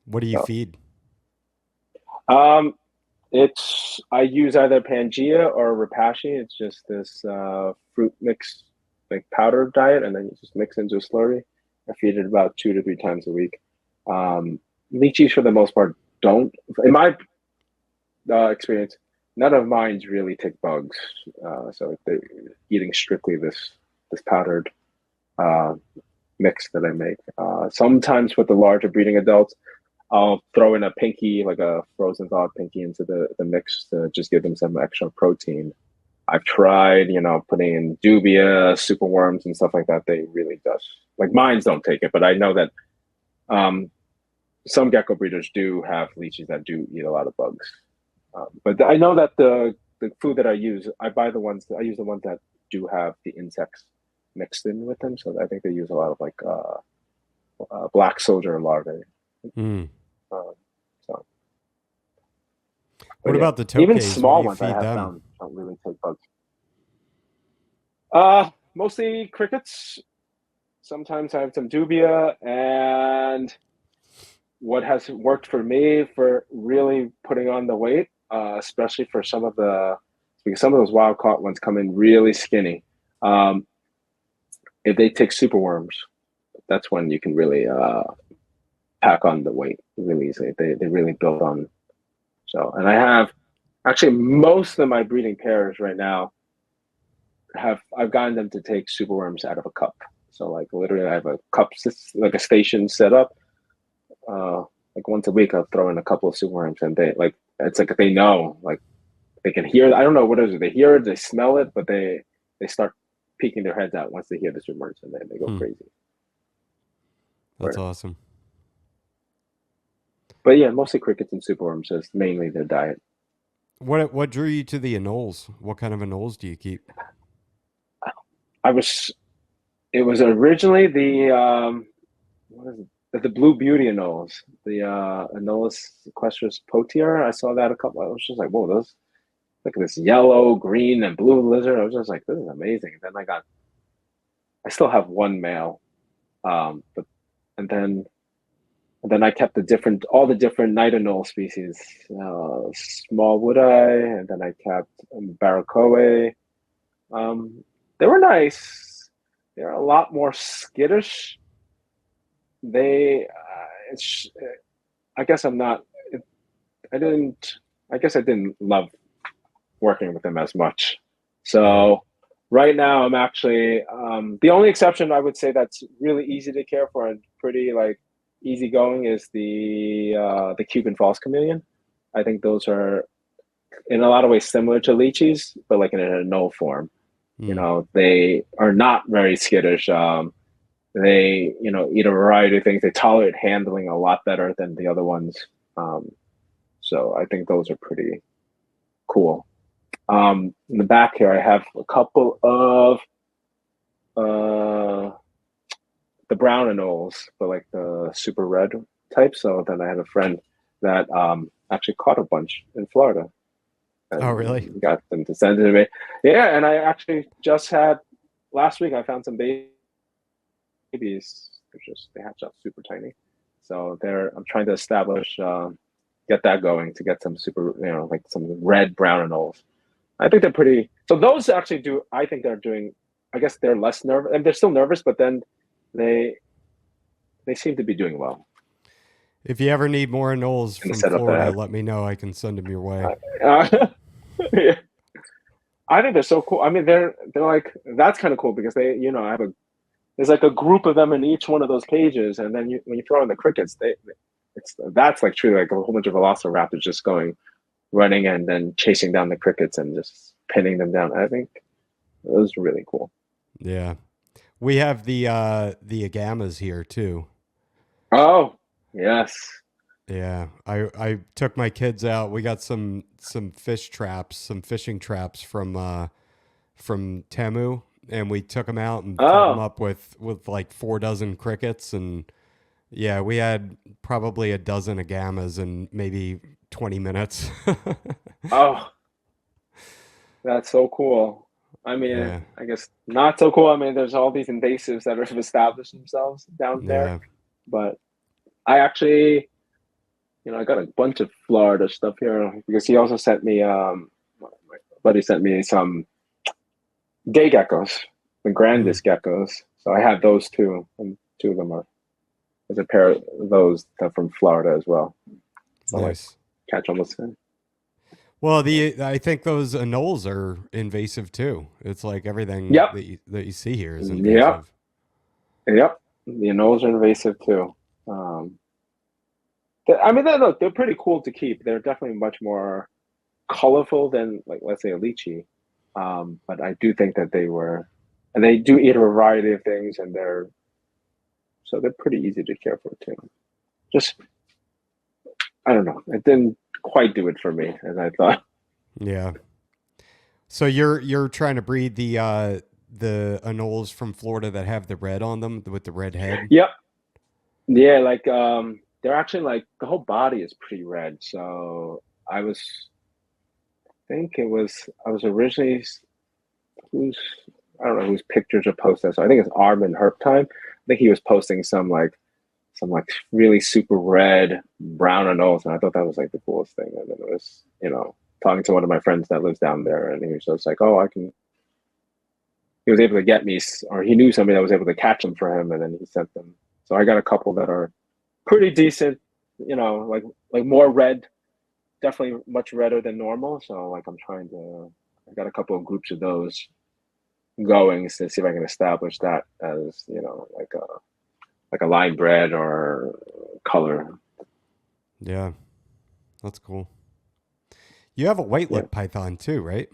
What do you So, feed? um, it's I use either Pangea or Repashy. It's just this fruit mix, like powder diet, and then you just mix into a slurry. I feed it about 2 to 3 times a week. Um, Lychees, for the most part, don't. In my experience, none of mine's really take bugs. So they're eating strictly this powdered uh, mix that I make. Sometimes with the larger breeding adults, I'll throw in a pinky, like a frozen thawed pinky, into the mix to just give them some extra protein. I've tried, putting in dubia, superworms, and stuff like that. They really does. Like mines don't take it, but I know that um, some gecko breeders do have leeches that do eat a lot of bugs. But I know that the food that I use, I use the ones that do have the insects mixed in with them. So I think they use a lot of like black soldier larvae. Mm. Uh, so, but What yeah, about the even tokays? What do small you ones I feed have them? found don't really take bugs. Mostly crickets. Sometimes I have some dubia, and what has worked for me for really putting on the weight, especially for because some of those wild caught ones come in really skinny. Um, if they take superworms, that's when you can really pack on the weight really easily. They really build on. So, and I have actually most of my breeding pairs right now I've gotten them to take superworms out of a cup. So like literally, I have a cup, like a station set up. Like once a week, I'll throw in a couple of superworms, and it's like they know, like they can hear. I don't know what it is. They hear it, they smell it, but they start peeking their heads out once they hear the superworms, and then they go Hmm. crazy. That's Right. awesome. But yeah, mostly crickets and superworms is mainly their diet. What drew you to the anoles? What kind of anoles do you keep? I was. It was originally what is it? The Blue Beauty anoles, the Anolis sequestris potier. I saw that a couple. I was just like, whoa, those like this yellow, green, and blue lizard. I was just like, this is amazing. And then I still have one male, but and then I kept all the different night anole species, small wood eye, and then I kept barracoa. Um, they were nice. They're a lot more skittish. They, it's, I guess I'm not. I didn't. I guess I didn't love working with them as much. Right. So right now, I'm actually the only exception I would say that's really easy to care for and pretty like easygoing is the Cuban false chameleon. I think those are in a lot of ways similar to lychees, but like in a no form. Mm. They are not very skittish. They eat a variety of things. They tolerate handling a lot better than the other ones. Um, so I think those are pretty cool. In the back here, I have a couple of uh, the brown anoles, but like the super red type. So then I had a friend that actually caught a bunch in Florida Oh, really? and got them to send it to me. Yeah, and I actually just had last week. I found some babies. They hatch out super tiny. So I'm trying to establish, get that going to get some super, like some red brown anoles. I think they're pretty. So those actually do. I think they're doing. I guess they're less nervous, and they're still nervous, but then they they seem to be doing well If you ever need more anoles in the from setup that I Florida, have. let me know. I can send them your way. Yeah. I think they're so cool. I mean, they're like that's kind of cool because I have there's like a group of them in each one of those cages, and then when you throw in the crickets, that's like truly like a whole bunch of velociraptors just going running and then chasing down the crickets and just pinning them down. I think it was really cool. Yeah. We have the agamas here too. Oh, yes. Yeah. I took my kids out. We got some fish traps, some fishing traps from Temu, and we took them out and filled them Oh, up with like 4 dozen crickets, and yeah, we had probably a dozen agamas in maybe 20 minutes. oh, that's so cool. I mean, Yeah. I guess not so cool. I mean, there's all these invasives that have established themselves down there, Yeah. but I actually, I got a bunch of Florida stuff here because he also sent me, my buddy sent me some gay geckos, the Mm, grandest geckos. So I have those two, and two of them are there's a pair of those that are from Florida as well. So like nice. catch almost. Well, I think those anoles are invasive too. It's like everything Yep, that you see here is yep, invasive. yep. The nose are invasive too. Um, I mean, look, they're pretty cool to keep. They're definitely much more colorful than, like, let's say a lychee. But I do think that and they do eat a variety of things, and they're pretty easy to care for too. Just, I don't know, it didn't quite do it for me as I thought. Yeah. So you're trying to breed the anoles from Florida that have the red on them with the red head. Yep, yeah, like they're actually like the whole body is pretty red. So I was originally who's I don't know whose pictures are posted. So I think it's Armin Herptime. I think he was posting some really super red brown and nose, and I thought that was like the coolest thing. And then it was talking to one of my friends that lives down there, and he was just like, "Oh, I can." He was able to get me, or he knew somebody that was able to catch them for him, and then he sent them. So I got a couple that are pretty decent. Like more red, definitely much redder than normal. So like I got a couple of groups of those going to see if I can establish that as like a line bred or color. Yeah, that's cool. You have a white Yeah, lip python too, right?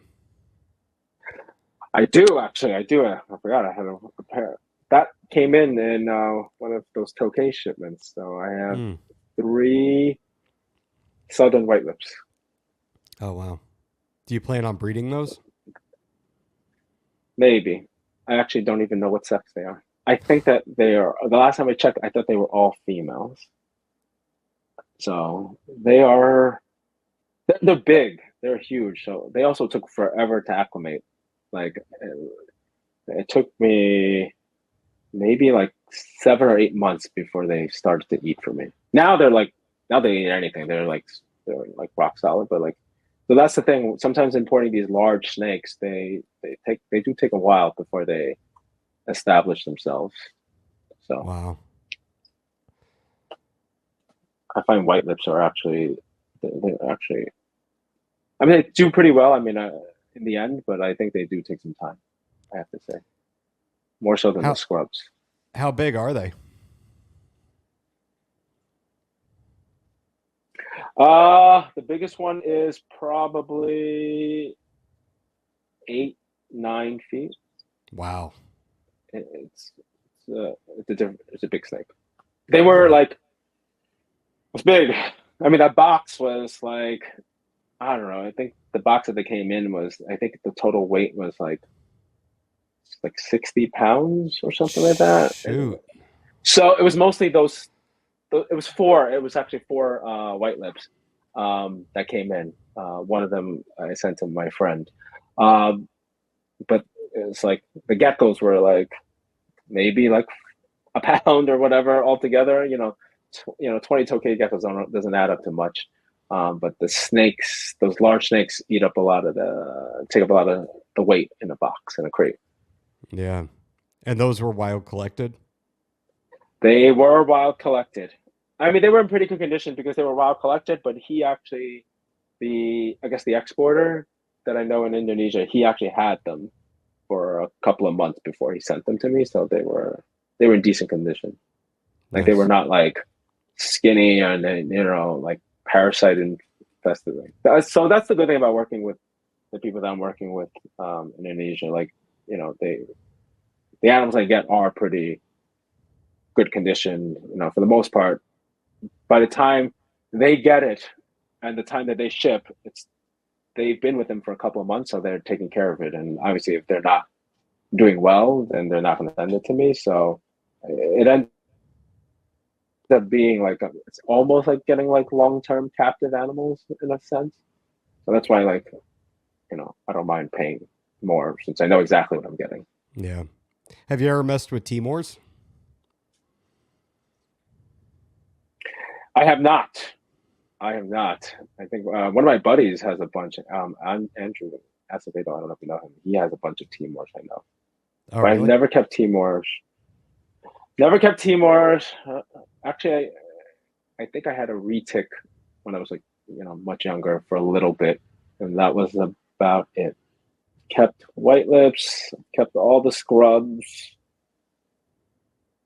I do actually. I do. I forgot I had a pair that came in one of those Tokay shipments. So I have Mm. 3 southern white lips. Oh wow. Do you plan on breeding those? Maybe. I actually don't even know what sex they are. I think that they are. The last time I checked, I thought they were all females. So they're big. They're huge. So they also took forever to acclimate. Like it took me maybe like 7 or 8 months before they started to eat for me. Now they eat anything. They're like rock solid. But like so that's the thing. Sometimes importing these large snakes, they do take a while before they establish themselves. So Wow. I find white lips are they're actually I mean they do pretty well. I mean in the end, but I think they do take some time. I have to say more so than the How scrubs. how big are they? The biggest one is probably 8, 9 feet. Wow. It's a big snake. They were Yeah. like it's big. I mean that box was like I don't know. I think the box that they came in was, I think the total weight was like 60 pounds or something like that. Shoot. So it was mostly those. It was four. It was actually four white lips that came in. One of them I sent to my friend, um, but it's like the geckos were like maybe like a pound or whatever altogether. 20 tokay geckos doesn't add up to much. But the snakes, those large snakes, take up a lot of the weight in a box in a crate. Yeah. And those were wild collected? They were wild collected. I mean, they were in pretty good condition because they were wild collected. But he actually, I guess the exporter that I know in Indonesia, he actually had them for a couple of months before he sent them to me. So they were in decent condition. Like they were Nice. not like skinny and like parasite infested. So that's the good thing about working with the people that I'm working with in Indonesia. Like the animals I get are pretty good condition. For the most part. By the time they get it and the time that they ship, they've been with them for a couple of months, so they're taking care of it. And obviously, if they're not doing well, then they're not going to send it to me. So it ends up being like it's almost like getting like long-term captive animals in a sense. So that's why I don't mind paying more since I know exactly what I'm getting. Yeah. Have you ever messed with Timors? I have not. I have not. I think one of my buddies has a bunch. Andrew Acevedo. I don't know if you know him. He has a bunch of Timors. I know, Oh, but I've really? never kept Timors. Never kept Timors. Actually, I think I had a retic when I was like much younger for a little bit, and that was about it. Kept white lips. Kept all the scrubs.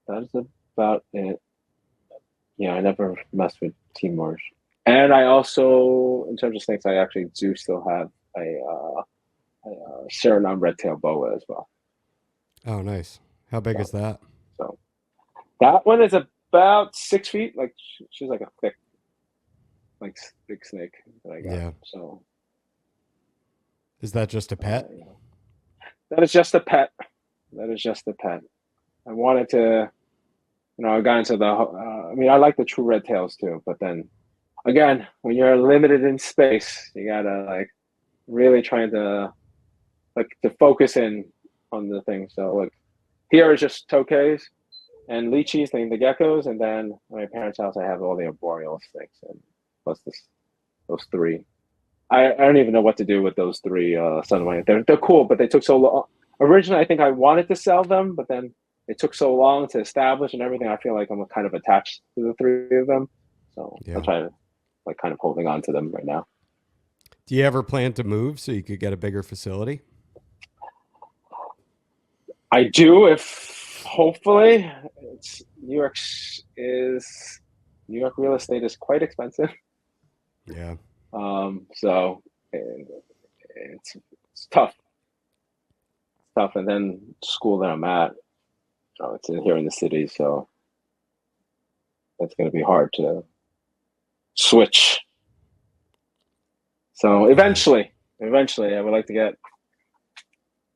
That's about it. Yeah, I never messed with Timors. And I also, in terms of snakes, I actually do still have a Suriname red tail boa as well. Oh, nice. How big is So, that? so that one is about 6 feet. Like she's like a thick, like big snake that I got. Yeah. So Is that just a pet? that is just a pet. That is just a pet. I wanted to, I got into the. I mean, I like the true red tails too, but then again, when you're limited in space, you gotta like really trying to focus in on the thing. So like here is just tokays and leachies, the geckos, and then at my parents' house I have all the arboreal snakes and plus those three. I don't even know what to do with those three sunlight. They're cool, but they took so long. Originally, I think I wanted to sell them, but then it took so long to establish and everything. I feel like I'm kind of attached to the three of them, so I'm Yeah. trying to like kind of holding on to them right now. Do you ever plan to move so you could get a bigger facility? I do if hopefully it's New York real estate is quite expensive. Yeah. So it's tough. It's tough. And then school that I'm at, it's in here in the city, so it's going to be hard to switch. So Yeah. eventually I would like to get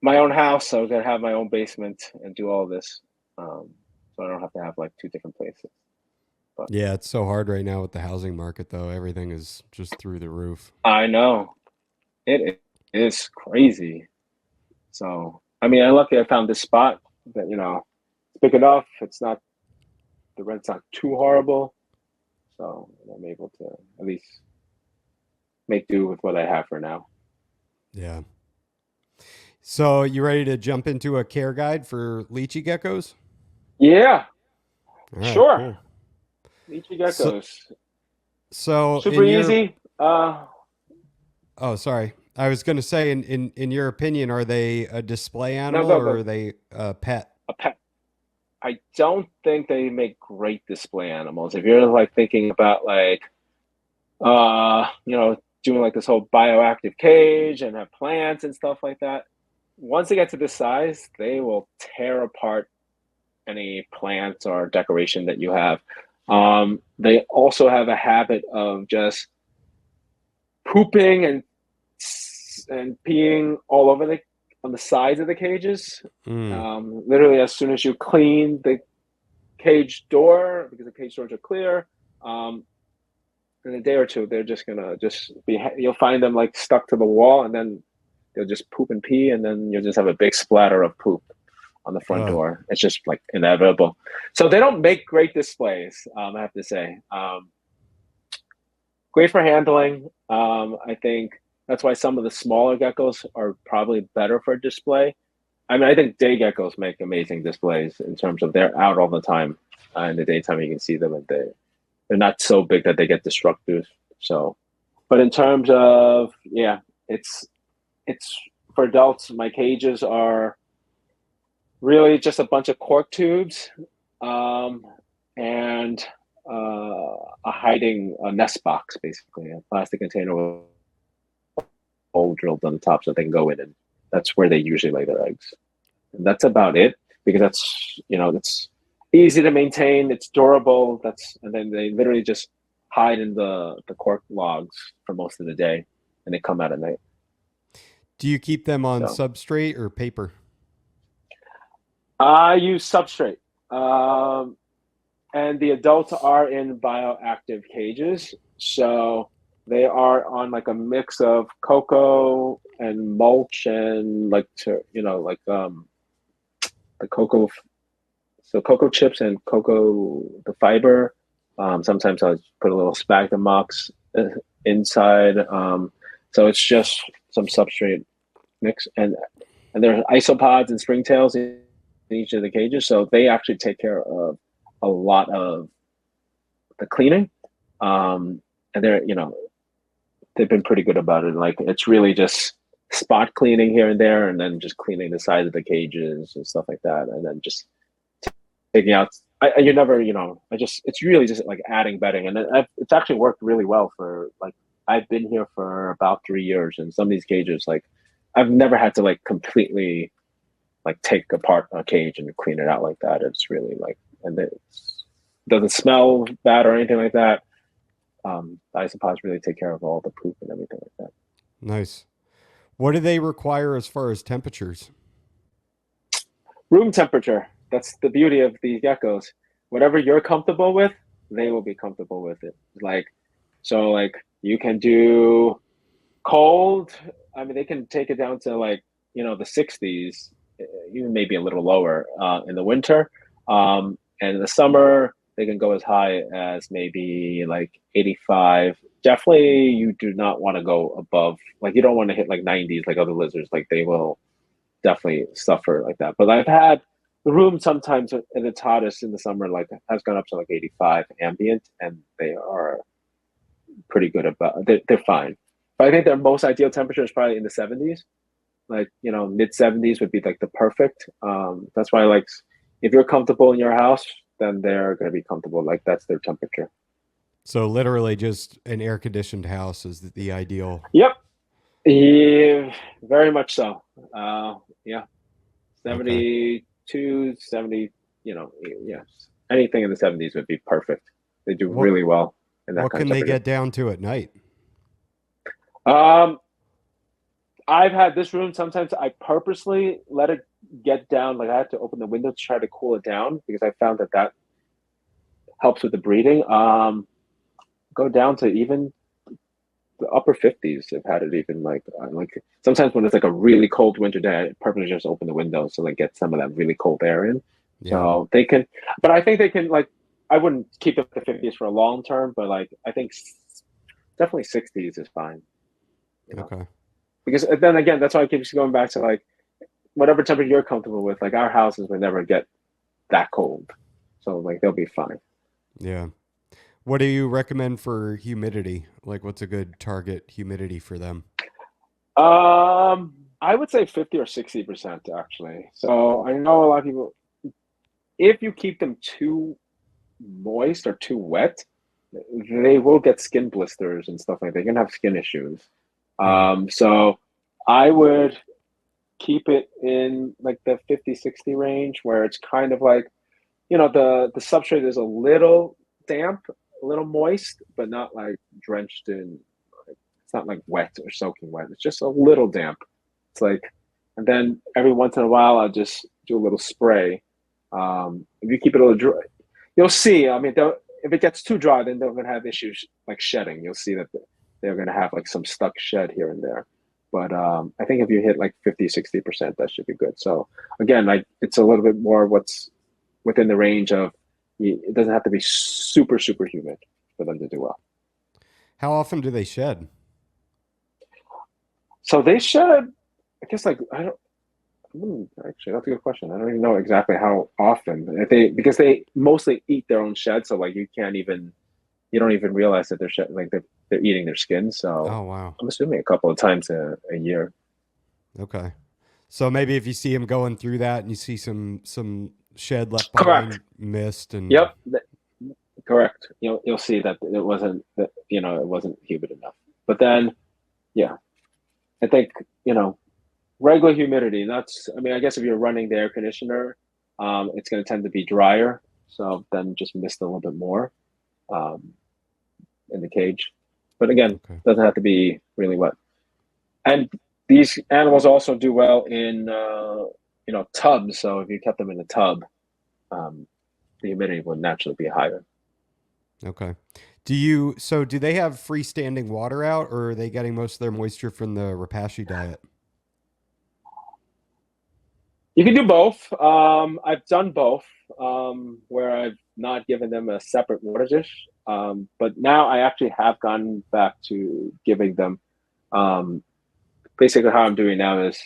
my own house. So I'm going to have my own basement and do all this. So I don't have to have like two different places. But Yeah, it's so hard right now with the housing market, though. Everything is just through the roof. I know it is crazy. So, I mean, I'm lucky I found this spot that, it's big enough. It's not, the rent's not too horrible. So I'm able to at least make do with what I have for now. Yeah. So, you ready to jump into a care guide for leachy geckos? Yeah, All right, sure. cool. Leachy So, geckos. so Super in your, easy. oh, sorry. I was going to say, in your opinion, are they a display No, animal go, or go. are they a pet? A pet. I don't think they make great display animals. If you're like thinking about like, doing like this whole bioactive cage and have plants and stuff like that, once they get to this size, they will tear apart any plants or decoration that you have. They also have a habit of just pooping and peeing all over on the sides of the cages. Mm. Literally, as soon as you clean the cage door, because the cage doors are clear, in a day or two, they're just gonna just be. You'll find them like stuck to the wall, and then they'll just poop and pee, and then you'll just have a big splatter of poop on the front door. It's just like inevitable. So they don't make great displays, I have to say. Great for handling. I think that's why some of the smaller geckos are probably better for display. I mean, I think day geckos make amazing displays in terms of they're out all the time. In the daytime, you can see them, and they're not so big that they get destructive. So, but in terms of, yeah, it's for adults. My cages are really just a bunch of cork tubes, and a nest box, basically a plastic container with a hole drilled on the top so they can go in, and that's where they usually lay their eggs. And that's about it, because that's easy to maintain, it's durable. And then they literally just hide in the cork logs for most of the day, and they come out at night. Do you keep them on substrate or paper? I use substrate. And the adults are in bioactive cages. So they are on like a mix of cocoa and mulch and the cocoa. So cocoa chips and the fiber. Sometimes I'll put a little sphagnum mox inside. So it's just some substrate mix, and there are isopods and springtails in each of the cages, so they actually take care of a lot of the cleaning. And they've been pretty good about it. Like, it's really just spot cleaning here and there, and then just cleaning the sides of the cages and stuff like that, and then just taking out. It's really just like adding bedding, and it's actually worked really well for I've been here for about 3 years, and some of these cages, like, I've never had to like completely like take apart a cage and clean it out like that. It's really like, and it doesn't smell bad or anything like that. The isopods really take care of all the poop and everything like that. Nice. What do they require as far as temperatures? Room temperature. That's the beauty of these geckos. Whatever you're comfortable with, they will be comfortable with it. So you can do cold. I mean, they can take it down to the 60s, even maybe a little lower in the winter. And in the summer, they can go as high as maybe 85. Definitely, you do not want to go above, you don't want to hit 90s like other lizards. They will definitely suffer like that. But I've had the room sometimes at its hottest in the summer, has gone up to 85 ambient, and they are pretty good about it. They're fine. But I think their most ideal temperature is probably in the 70s. Mid 70s would be the perfect. That's why if you're comfortable in your house, then they're going to be comfortable. That's their temperature. So literally just an air conditioned house is the ideal. Yep. Yeah, very much so. Yeah. 72, 70, anything in the 70s would be perfect. They do really well in that. What can they get down to at night? I've had this room, sometimes I purposely let it get down. I have to open the window to try to cool it down, because I found that helps with the breeding. Go down to even the upper 50s. I've had it even sometimes when it's a really cold winter day, I purposely just open the window so they get some of that really cold air in. Yeah. So they can, but I think they can I wouldn't keep it at the 50s for a long term, but I think definitely 60s is fine. Okay. Because then again, that's why I keep going back to whatever temperature you're comfortable with. Our houses would never get that cold, so they'll be fine. Yeah. What do you recommend for humidity? What's a good target humidity for them? I would say 50 or 60% actually. So I know a lot of people, if you keep them too moist or too wet, they will get skin blisters and stuff like that. They can have skin issues. So I would keep it in the 50-60 range, where it's kind of the substrate is a little damp, a little moist, but not drenched in. It's not like wet or soaking wet. It's just a little damp. It's like, and then every once in a while, I'll just do a little spray. If you keep it a little dry, you'll see. I mean, if it gets too dry, then they're going to have issues like shedding. You'll see that they're going to have like some stuck shed here and there. But I think if you hit like 50-60%, that should be good. So again, like it's a little bit more what's within the range of, it doesn't have to be super, super humid for them to do well. How often do they shed? So they shed, I guess, like, actually, that's a good question. I don't even know exactly how often. Because they mostly eat their own shed, so like you don't even realize that they're eating their skin. So Oh, wow. I'm assuming a couple of times a year. Okay. So maybe if you see them going through that and you see some shed left behind, Correct. mist and Yep. Correct. You'll see that it wasn't humid enough. But then, yeah, I think, regular humidity, I guess if you're running the air conditioner, it's going to tend to be drier. So then just mist a little bit more in the cage. But again, Okay. doesn't have to be really wet. And these animals also do well in, tubs. So if you kept them in a tub, the humidity would naturally be higher. Okay. Do they have freestanding water out, or are they getting most of their moisture from the Repashy diet? You can do both. I've done both, where I've not given them a separate water dish. But now I actually have gone back to giving them, basically how I'm doing now is,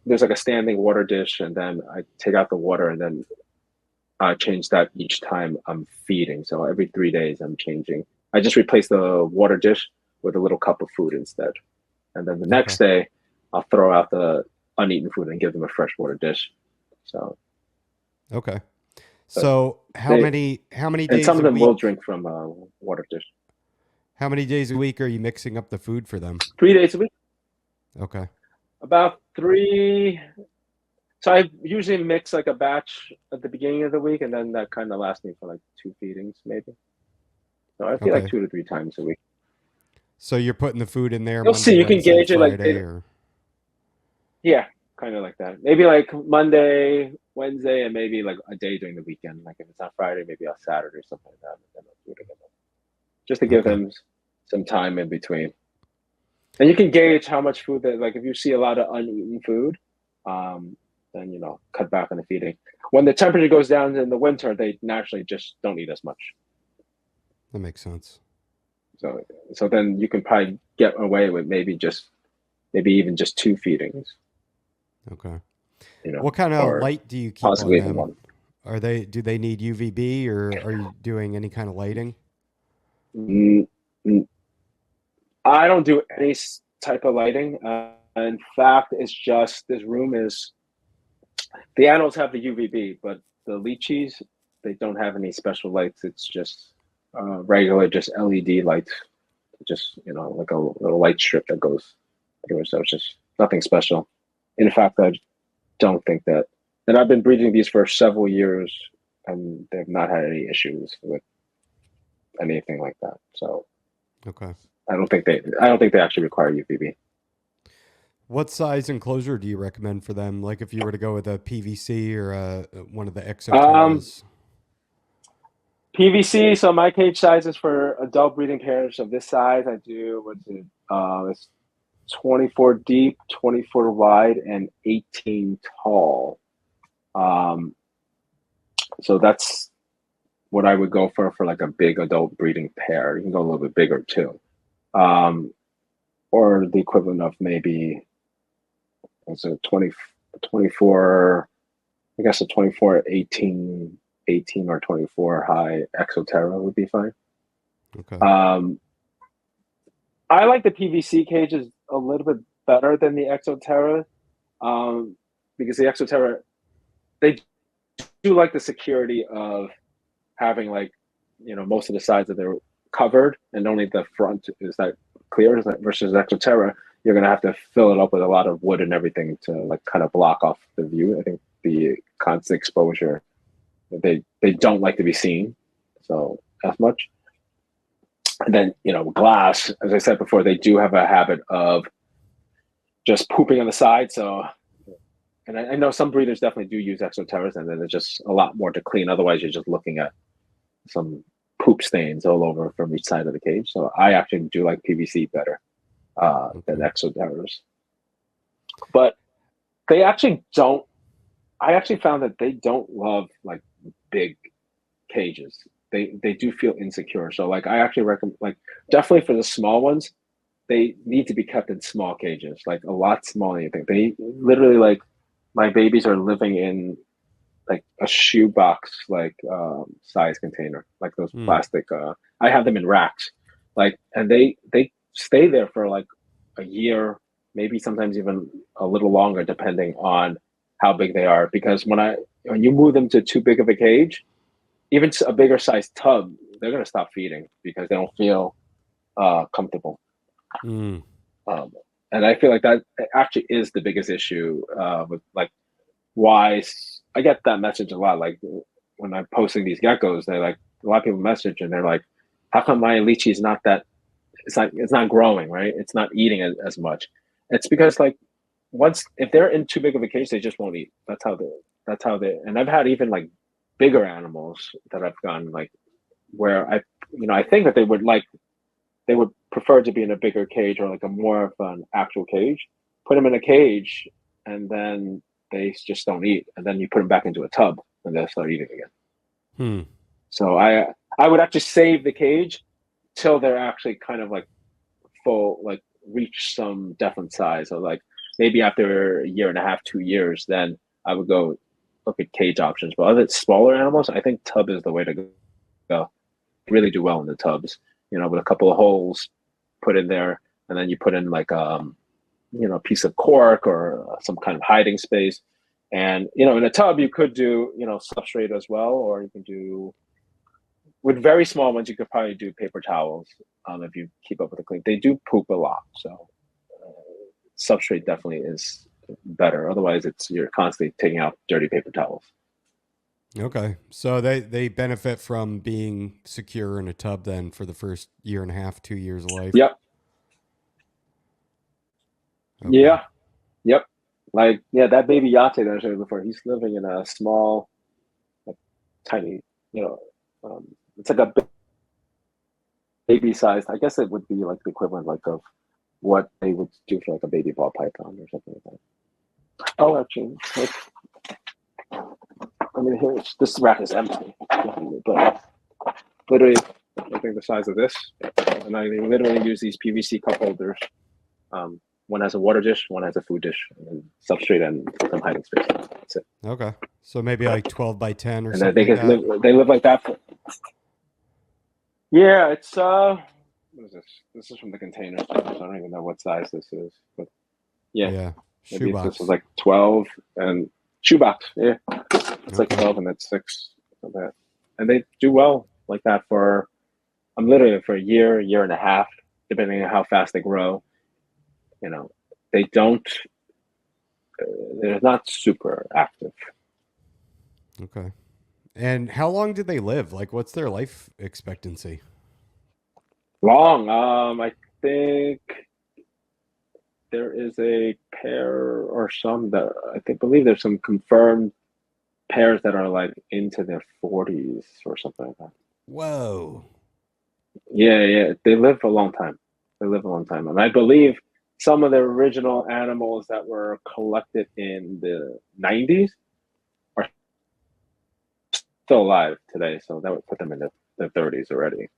there's like a standing water dish, and then I take out the water, and then I change that each time I'm feeding. So every 3 days I'm changing. I just replace the water dish with a little cup of food instead. And then the next day I'll throw out the uneaten food and give them a fresh water dish. So okay. So how many days and some of them a will week? drink from a water dish. How many days a week are you mixing up the food for them? 3 days a week. Okay. About 3. So I usually mix like a batch at the beginning of the week, and then that kind of lasts me for like 2 feedings maybe. So I feel like 2 to 3 times a week. So you're putting the food in there You'll Monday, see, you can Wednesday, gauge it like Friday, or yeah, kind of like that. Maybe like Monday, Wednesday, and maybe like a day during the weekend. Like if it's not Friday, maybe on Saturday or something like that. And then I'll do it again. Just to give them some time in between. And you can gauge how much food like if you see a lot of uneaten food, then cut back on the feeding. When the temperature goes down in the winter, they naturally just don't eat as much. That makes sense. So then you can probably get away with maybe even just 2 feedings. Okay. What kind of light do you keep on them? One. Do they need UVB, or are you doing any kind of lighting? I don't do any type of lighting. In fact, it's just the animals have the UVB, but the leachies, they don't have any special lights. It's just regular, just LED lights, just like a little light strip that goes through. So it's just nothing special. In fact, I don't think that. And I've been breeding these for several years, and they've not had any issues with anything like that. So okay. I don't think they actually require UVB. What size enclosure do you recommend for them? Like if you were to go with a PVC or one of the exoterras? PVC. So my cage sizes for adult breeding pairs of this size, I do it's 24 deep, 24 wide, and 18 tall. So that's what I would go for like a big adult breeding pair. You can go a little bit bigger too. Or the equivalent of maybe it's a 24, I guess a 24, 18 or 24 high exoterra would be fine. Okay. I like the PVC cages a little bit better than the exoterra, because the exoterra, they do like the security of having most of the sides that they're covered and only the front is that clear, versus exoterra, you're going to have to fill it up with a lot of wood and everything to kind of block off the view. I think the constant exposure, they don't like to be seen so as much. And then, glass, as I said before, they do have a habit of just pooping on the side. So, and I know some breeders definitely do use exoterras, and then there's just a lot more to clean. Otherwise, you're just looking at some poop stains all over from each side of the cage. So I actually do like PVC better than exoterras. But they actually don't. I actually found that they don't love like big cages. They do feel insecure. So like I actually recommend, like, definitely for the small ones, they need to be kept in small cages, like a lot smaller than you think. They literally, like, my babies are living in like a shoebox, like size container, like those plastic. I have them in racks, like, and they stay there for like a year, maybe sometimes even a little longer, depending on how big they are. Because when you move them to too big of a cage, even a bigger size tub, they're gonna stop feeding because they don't feel comfortable. Mm. And I feel like that actually is the biggest issue with, like, why I get that message a lot. Like when I'm posting these geckos, they're like, a lot of people message and they're like, how come my lychee is not that, it's not growing, right? It's not eating as much. It's because, like, if they're in too big of a cage, they just won't eat. That's how they, and I've had even like bigger animals that I've gone, like, where I think that they would prefer to be in a bigger cage, or like a more of an actual cage. Put them in a cage, and then they just don't eat. And then you put them back into a tub, and they'll start eating again. So I would actually save the cage till they're actually kind of like full, like reach some definite size. So like maybe after a year and a half, 2 years, then I would go look at cage options. But other smaller animals, I think tub is the way to go. Really do well in the tubs, with a couple of holes put in there, and then you put in like a piece of cork or some kind of hiding space. And in a tub you could do substrate as well, or you can do, with very small ones, you could probably do paper towels if you keep up with the clean. They do poop a lot, so substrate definitely is better. Otherwise, you're constantly taking out dirty paper towels. Okay. So they benefit from being secure in a tub then for the first year and a half, 2 years of life. Yep. Okay. Yeah. Yep. Like, yeah, that baby Yate that I showed you before, he's living in a small, like, tiny, it's like a baby sized, I guess it would be like the equivalent, like, of what they would do for like a baby ball python or something like that. Oh, actually, this rack is empty, but literally, I think the size of this, and I literally use these PVC cup holders. One has a water dish, one has a food dish, and substrate and some hiding space. That's it. Okay. So maybe like 12 by 10 or And something like that. they live like that. Yeah, it's what is this? This is from the container, so I don't even know what size this is, but yeah. Maybe this is like 12 and shoebox. Yeah, it's like 12 and that's 6. Like that. And they do well like that I'm literally for a year and a half, depending on how fast they grow. They don't. They're not super active. Okay. And how long did they live? Like, what's their life expectancy? Long. I think there is a pair or some that believe there's some confirmed pairs that are like into their 40s or something like that. Whoa. Yeah. They live a long time. And I believe some of the original animals that were collected in the 90s are still alive today. So that would put them in the 30s already.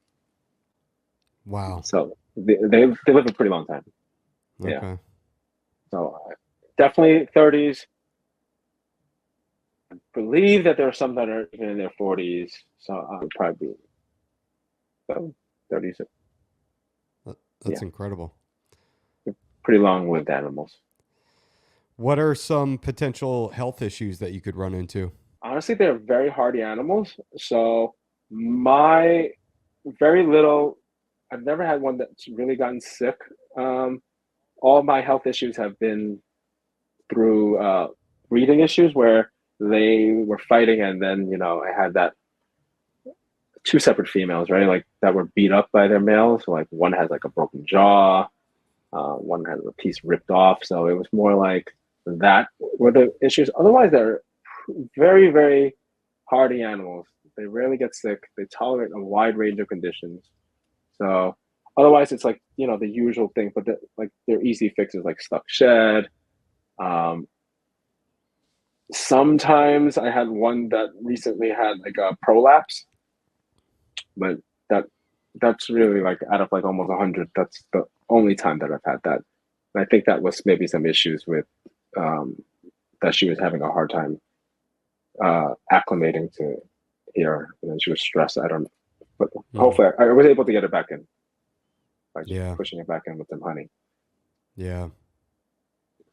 Wow. So they live a pretty long time. Okay. Yeah. So definitely 30s. I believe that there are some that are even in their 40s. So I would probably be 30s. That's incredible. Pretty long-lived animals. What are some potential health issues that you could run into? Honestly, they're very hardy animals. So my very little, I've never had one that's really gotten sick. All my health issues have been through breathing issues where they were fighting, and then I had that two separate females, right? Like that were beat up by their males. So, like one has like a broken jaw, one has a piece ripped off. So it was more like that were the issues. Otherwise, they're very, very hardy animals. They rarely get sick. They tolerate a wide range of conditions. So otherwise, it's like the usual thing. But like they're easy fixes, like stuck shed. Um, Sometimes I had one that recently had like a prolapse, but that's really like out of like almost 100. That's the only time that I've had that. And I think that was maybe some issues with that she was having a hard time acclimating to here, and then she was stressed. I don't know, but hopefully I was able to get it back in by just pushing it back in with some honey. Yeah.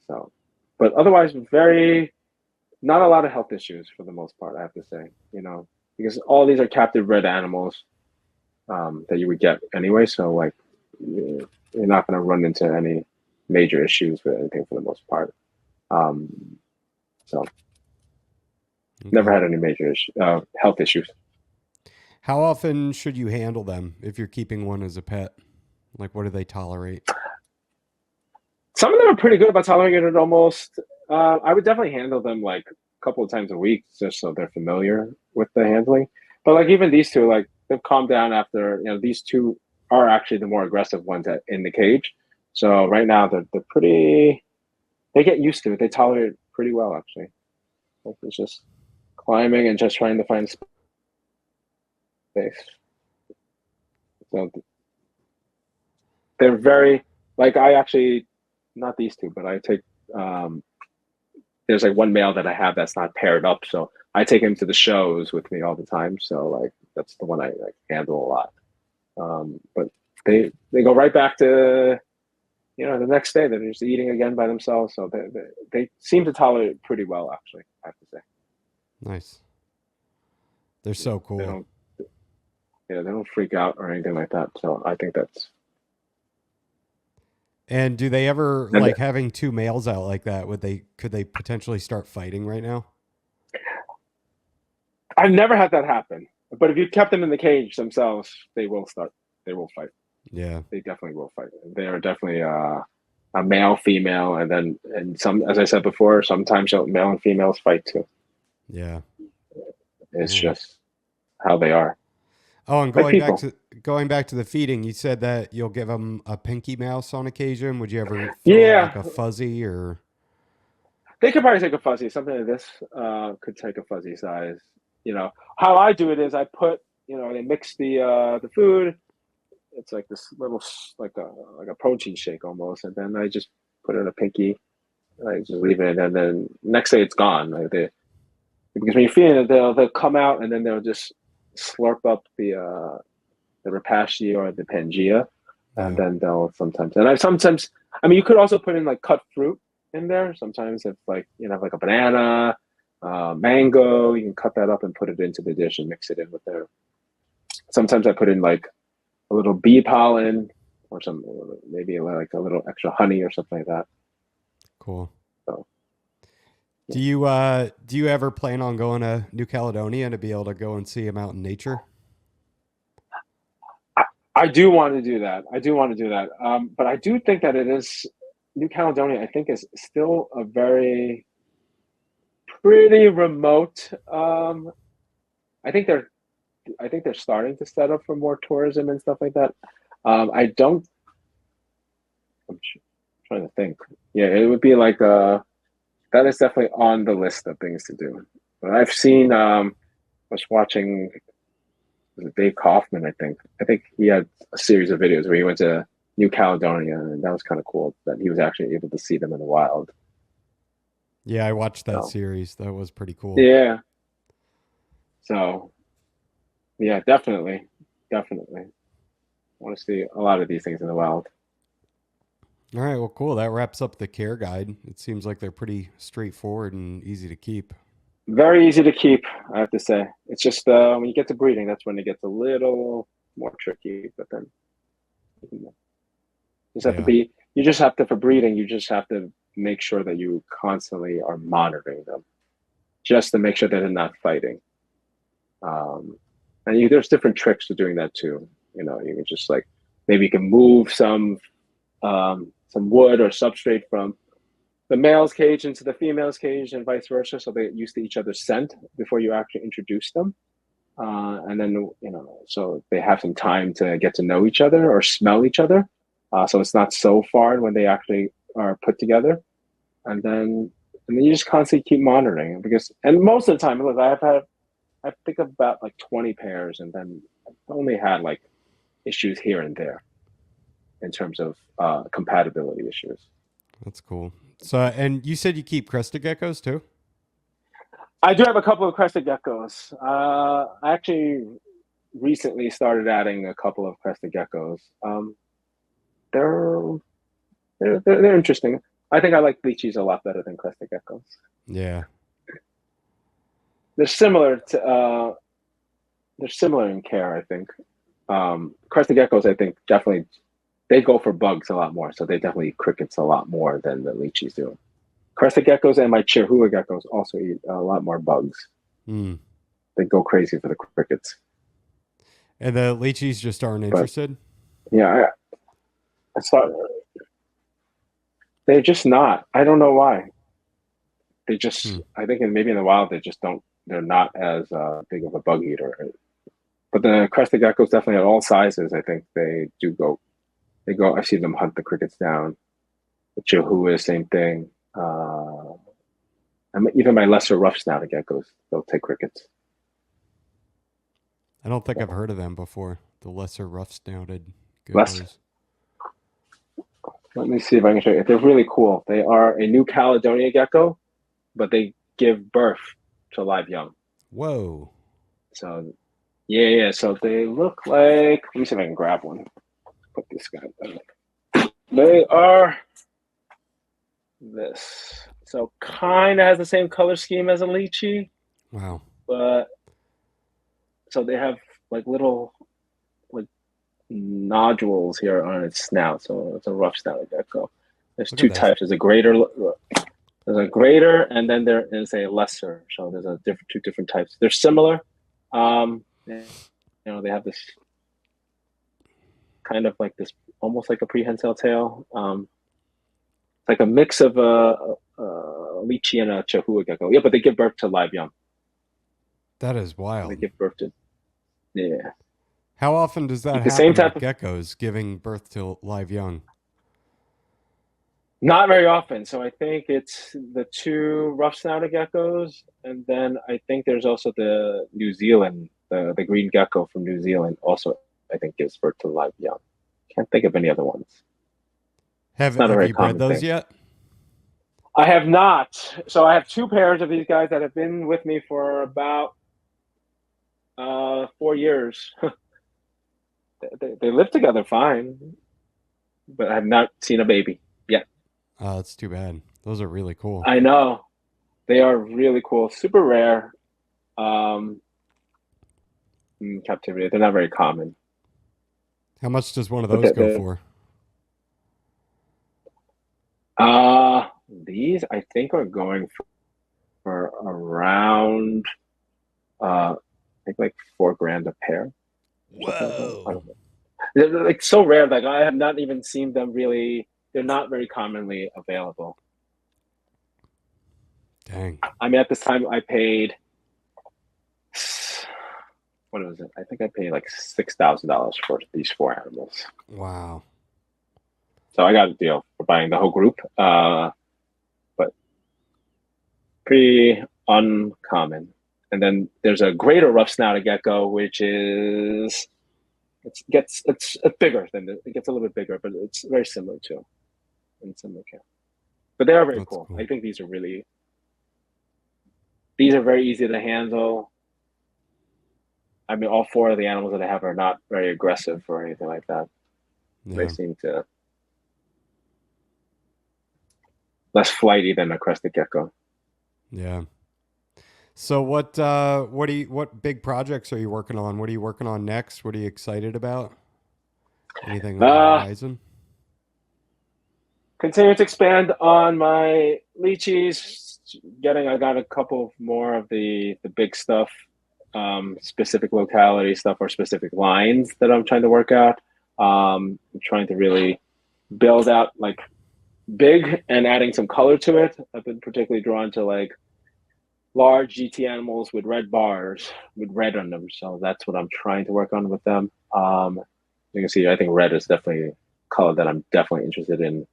So, but otherwise, not a lot of health issues for the most part, I have to say, because all these are captive bred animals that you would get anyway. So like, you're not going to run into any major issues with anything for the most part. So never had any major health issues. How often should you handle them if you're keeping one as a pet? Like, what do they tolerate? Some of them are pretty good about tolerating it almost. I would definitely handle them like a couple of times a week just so they're familiar with the handling. But like even these two, like they've calmed down after, these two are actually the more aggressive ones in the cage. So right now they're pretty, they get used to it. They tolerate it pretty well, actually. Like it's just climbing and just trying to find space. So they're very, like I actually, not these two, but I take, there's like one male that I have that's not paired up. So I take him to the shows with me all the time. So like, that's the one I like handle a lot. But they go right back to, the next day they're just eating again by themselves. So they seem to tolerate it pretty well, actually, I have to say. Nice. They're so cool. They don't freak out or anything like that. So I think that's. And do they ever like having two males out like that? Could they potentially start fighting right now? I've never had that happen, but if you kept them in the cage themselves, they will fight. Yeah, they definitely will fight. They are definitely a male, female, and some, as I said before, sometimes male and females fight too. Yeah, it's just how they are. Oh, and going back to the feeding, you said that you'll give them a pinky mouse on occasion. Would you ever throw like a fuzzy or? They could probably take a fuzzy. Something like this could take a fuzzy size. How I do it is I put, they mix the food. It's like this little like a protein shake almost, and then I just put in a pinky. I just leave it, and then next day it's gone. Like because when you're feeding it, they'll come out, and then they'll just slurp up the Repashy or the Pangea, and then they'll sometimes. And I mean, you could also put in like cut fruit in there. Sometimes if like like a banana, mango, you can cut that up and put it into the dish and mix it in with there. Sometimes I put in like a little bee pollen or maybe like a little extra honey or something like that. Cool. So, do you ever plan on going to New Caledonia to be able to go and see them out in nature? I do want to do that. But I do think that it is New Caledonia. I think is still a pretty remote. I think they're starting to set up for more tourism and stuff like that. I'm trying to think. Yeah, it would be like that is definitely on the list of things to do. But I've seen I was watching Dave Kaufman, I think he had a series of videos where he went to New Caledonia, and that was kind of cool that he was actually able to see them in the wild. Yeah, I watched that series. That was pretty cool. Yeah. So yeah, definitely. I want to see a lot of these things in the wild. All right, well, cool. That wraps up the care guide. It seems like they're pretty straightforward and easy to keep. Very easy to keep, I have to say. It's just when you get to breeding, that's when it gets a little more tricky. But then you just have to, for breeding, you just have to make sure that you constantly are monitoring them just to make sure that they're not fighting. And there's different tricks to doing that too. You can just like maybe you can move some wood or substrate from the male's cage into the female's cage and vice versa, so they get used to each other's scent before you actually introduce them. And then so they have some time to get to know each other or smell each other. So it's not so far when they actually are put together, and then you just constantly keep monitoring and most of the time, look, I think about like 20 pairs, and then I've only had like issues here and there in terms of compatibility issues. That's cool. So, and you said you keep crested geckos too? I do have a couple of crested geckos. I actually recently started adding a couple of crested geckos. They're, they're interesting. I think I like leechies a lot better than crested geckos. Yeah. They're similar to they're similar in care, I think. Crested geckos, I think, definitely they go for bugs a lot more, so they definitely eat crickets a lot more than the leechies do. Crested geckos and my Chihuahua geckos also eat a lot more bugs. Mm. They go crazy for the crickets. And the leechies just aren't interested? Yeah, I thought they're just not. I don't know why. They just, I think maybe in the wild, they're not as big of a bug eater. But the crested geckos definitely at all sizes, I think they go, I see them hunt the crickets down. The Chihuahua, same thing. Even my lesser rough-snouted geckos, they'll take crickets. I don't think I've heard of them before. The lesser rough-snouted geckos. Let me see if I can show you. They're really cool. They are a New Caledonia gecko, but they give birth to live young. Whoa. So, yeah. So they look like, let me see if I can grab one. Put this guy down. They are this. So kind of has the same color scheme as a lychee. Wow. But so they have like little like nodules here on its snout. So it's a rough snouted gecko. There's two types. There's a greater, and then there is a lesser. So there's two different types. They're similar. They have this kind of like this, almost like a prehensile tail. It's like a mix of a lychee and a Chihuahua gecko. Yeah, but they give birth to live young. That is wild. They give birth to, yeah. How often does that happen same type with geckos giving birth to live young? Not very often. So I think it's the two rough-snouted geckos, and then I think there's also the New Zealand, the green gecko from New Zealand also, I think, gives birth to live young. Can't think of any other ones. Have you bred those yet? I have not. So I have two pairs of these guys that have been with me for about 4 years. They live together fine, but I have not seen a baby yet. Oh, that's too bad. Those are really cool. I know. They are really cool. Super rare. In captivity. They're not very common. How much does one of those go for? These I think are going for around I think like $4,000 a pair. Whoa. I don't know. They're like so rare, like I have not even seen them really. They're not very commonly available. Dang. I mean, at this time I paid, what was it? I think I paid like $6,000 for these 4 animals. Wow. So I got a deal for buying the whole group, but pretty uncommon. And then there's a greater rough-snouted gecko, which is it's bigger than it gets a little bit bigger, but it's very similar too, in similar camp. But they are very cool. I think these are very easy to handle. I mean, all 4 of the animals that I have are not very aggressive or anything like that. Yeah. They seem to less flighty than a crested gecko. Yeah. So what big projects are you working on? What are you working on next? What are you excited about? Anything on the horizon? Continue to expand on my leechies. I got a couple more of the big stuff specific locality stuff or specific lines that I'm trying to work out. I'm trying to really build out like big and adding some color to it. I've been particularly drawn to like large GT animals with red bars with red on them. So that's what I'm trying to work on with them. You can see, I think red is definitely a color that I'm definitely interested in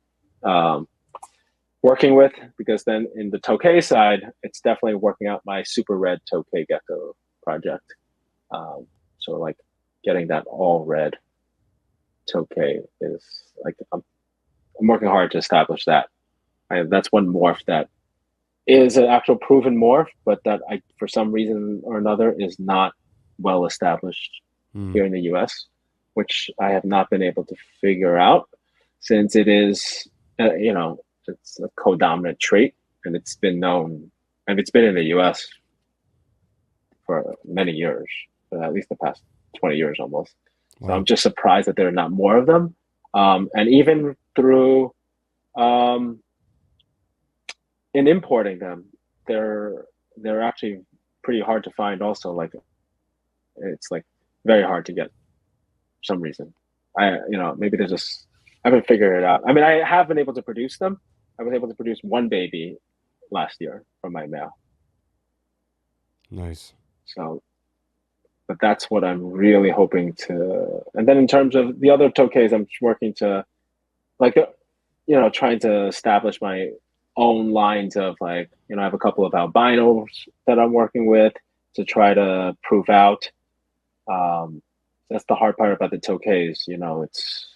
working with, because then in the Tokay side, it's definitely working out my super red Tokay gecko project. So like getting that all red Tokay is like, I'm working hard to establish that. That's one morph that is an actual proven morph, but that I, for some reason or another, is not well established here in the US, which I have not been able to figure out, since it is, it's a co-dominant trait, and it's been known, and it's been in the US for many years, for at least the past 20 years almost. Wow. So I'm just surprised that there are not more of them. And even through in importing them, they're actually pretty hard to find also. Like, it's like very hard to get for some reason. Maybe there's just, I haven't figured it out. I mean, I have been able to produce them. I was able to produce one baby last year from my male. Nice. So, but that's what I'm really hoping to. And then in terms of the other Tokays, I'm working to, like, trying to establish my own lines of, like, I have a couple of albinos that I'm working with to try to prove out. That's the hard part about the Tokays. It's,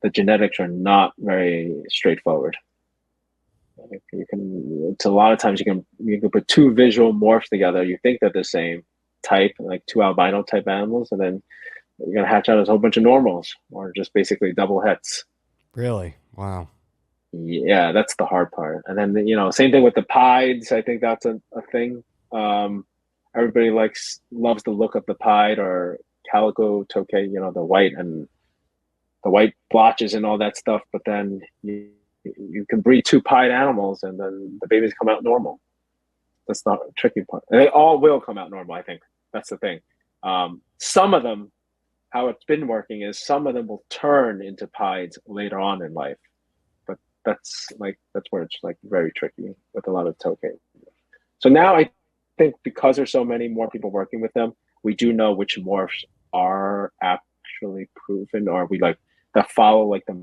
the genetics are not very straightforward. It's a lot of times you can put two visual morphs together. You think they're the same type, like two albino type animals, and then you're gonna hatch out a whole bunch of normals, or just basically double hets. Really? Wow. Yeah, that's the hard part. And then, same thing with the pieds. I think that's a thing. Everybody loves the look of the pied or calico Tokay, the white and the white blotches and all that stuff. But then you can breed two pied animals and then the babies come out normal. That's the tricky part. And they all will come out normal, I think. That's the thing. Some of them, how it's been working is some of them will turn into pieds later on in life. That's where it's like very tricky with a lot of Tokay. So now I think because there's so many more people working with them, we do know which morphs are actually proven, or we like that follow like the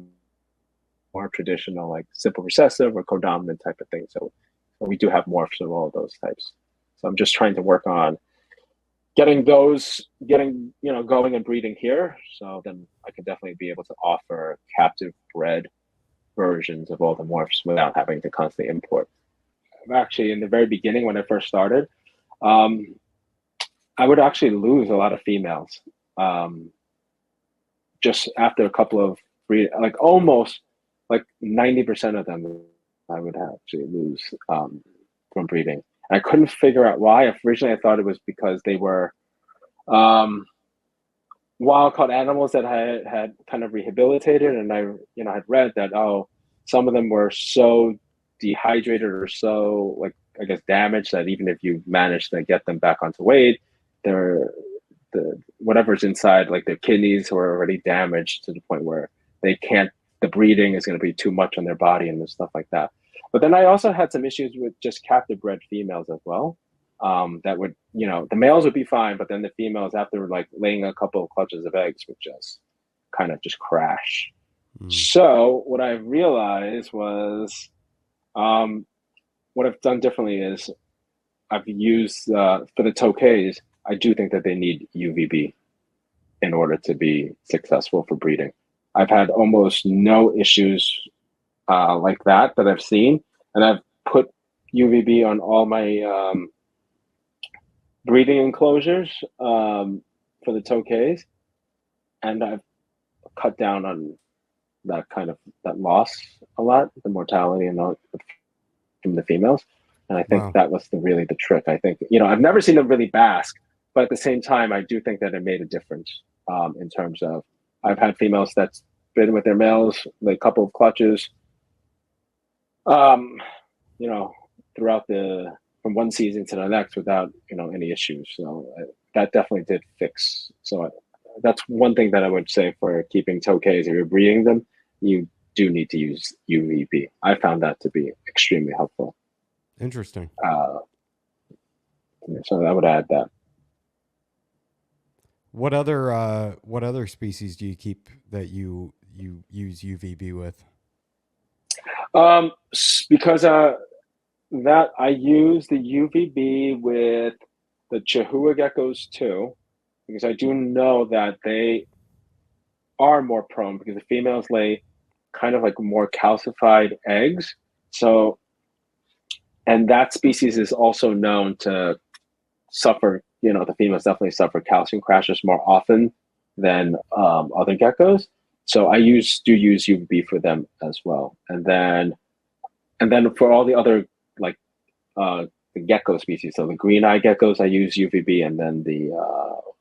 more traditional, like simple recessive or codominant type of thing. So we do have morphs of all of those types. So I'm just trying to work on getting going and breeding here. So then I can definitely be able to offer captive bred versions of all the morphs without having to constantly import. Actually, in the very beginning, when I first started, I would actually lose a lot of females. Just after a couple of like almost like 90% of them, I would actually lose from breeding. And I couldn't figure out why. Originally, I thought it was because they were wild-caught animals that I had kind of rehabilitated, and I had read that some of them were so dehydrated or so, like, I guess, damaged that even if you managed to get them back onto weight, whatever's inside, like their kidneys, were already damaged to the point where they can't. The breeding is going to be too much on their body and stuff like that. But then I also had some issues with just captive bred females as well. That would, the males would be fine, but then the females, after like laying a couple of clutches of eggs, would just kind of just crash. So what I realized was, what I've done differently is I've used, for the Tokays, I do think that they need UVB in order to be successful for breeding. I've had almost no issues like that I've seen, and I've put UVB on all my breeding enclosures for the Tokays, and I've cut down on that loss a lot, the mortality and all from the females. And I think that was really the trick. I think, I've never seen them really bask, but at the same time, I do think that it made a difference in terms of, I've had females that's been with their males, like a couple of clutches, throughout from one season to the next without, any issues. So that definitely did fix. So that's one thing that I would say for keeping tokays. If you're breeding them, you do need to use UVB. I found that to be extremely helpful. Interesting. So I would add that. What other species do you keep that you use UVB with? Because that I use the UVB with the Chihuahua geckos too, because I do know that they are more prone because the females lay kind of like more calcified eggs. So, and that species is also known to suffer, the females definitely suffer calcium crashes more often than other geckos. So I do use UVB for them as well. And then for all the other like the gecko species, so the green eye geckos, I use UVB, and then the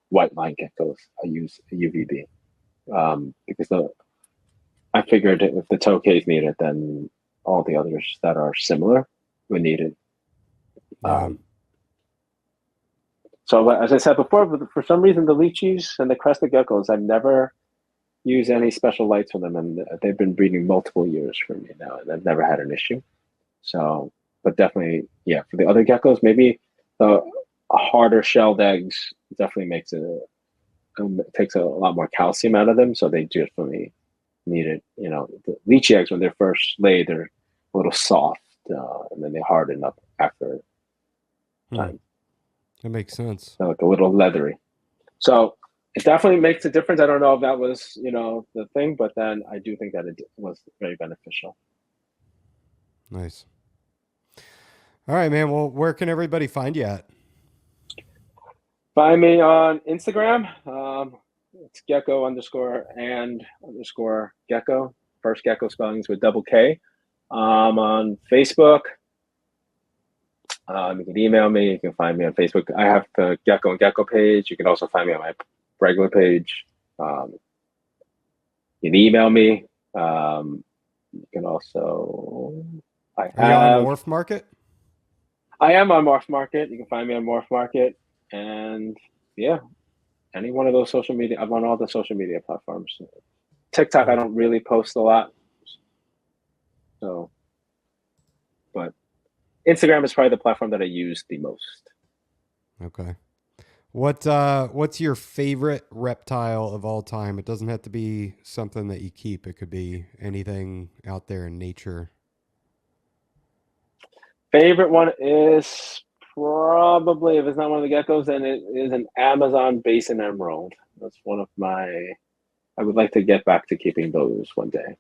white line geckos, I use UVB. Because I figured if the tokays need it, then all the others that are similar would need it. Yeah. So as I said before, for some reason, the leachies and the crested geckos, I've never used any special lights for them, and they've been breeding multiple years for me now, and I've never had an issue. So, but definitely, yeah, for the other geckos, maybe the harder shelled eggs definitely takes a lot more calcium out of them, so they definitely need it. The leachy eggs, when they're first laid, they're a little soft, and then they harden up after time. That makes sense. So like a little leathery. So it definitely makes a difference. I don't know if that was, the thing, but then I do think that it was very beneficial. Nice. All right, man. Well, where can everybody find you at? Find me on Instagram. It's Gekko_and_Gecko. First Gekko spellings with double K. On Facebook. You can email me. You can find me on Facebook. I have the Gekko and Gecko page. You can also find me on my regular page. You can email me. You can also. Are you on Morph Market? I am on Morph Market. You can find me on Morph Market, and yeah, any one of those social media. I'm on all the social media platforms. TikTok, I don't really post a lot, so, but Instagram is probably the platform that I use the most. Okay. What's your favorite reptile of all time? It doesn't have to be something that you keep. It could be anything out there in nature. Favorite one is probably, if it's not one of the geckos, then it is an Amazon basin emerald. That's one of I would like to get back to keeping those one day.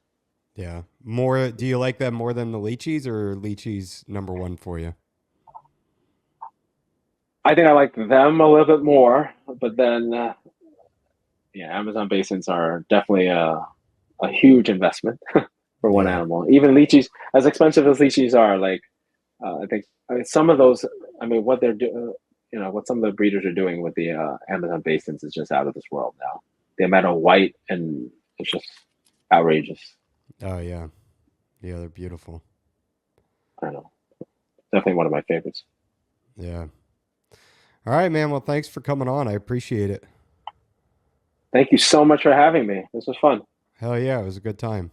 Yeah. Do you like them more than the leachies, or leachies number one for you? I think I like them a little bit more, but then, Amazon basins are definitely a huge investment for one animal. Even leachies, as expensive as leachies are, I think some of those, what they're doing, what some of the breeders are doing with the Amazon basins is just out of this world now. The amount of white, and it's just outrageous. Oh yeah. Yeah, they're beautiful. I know. Definitely one of my favorites. Yeah. All right, man. Well, thanks for coming on. I appreciate it. Thank you so much for having me. This was fun. Hell yeah. It was a good time.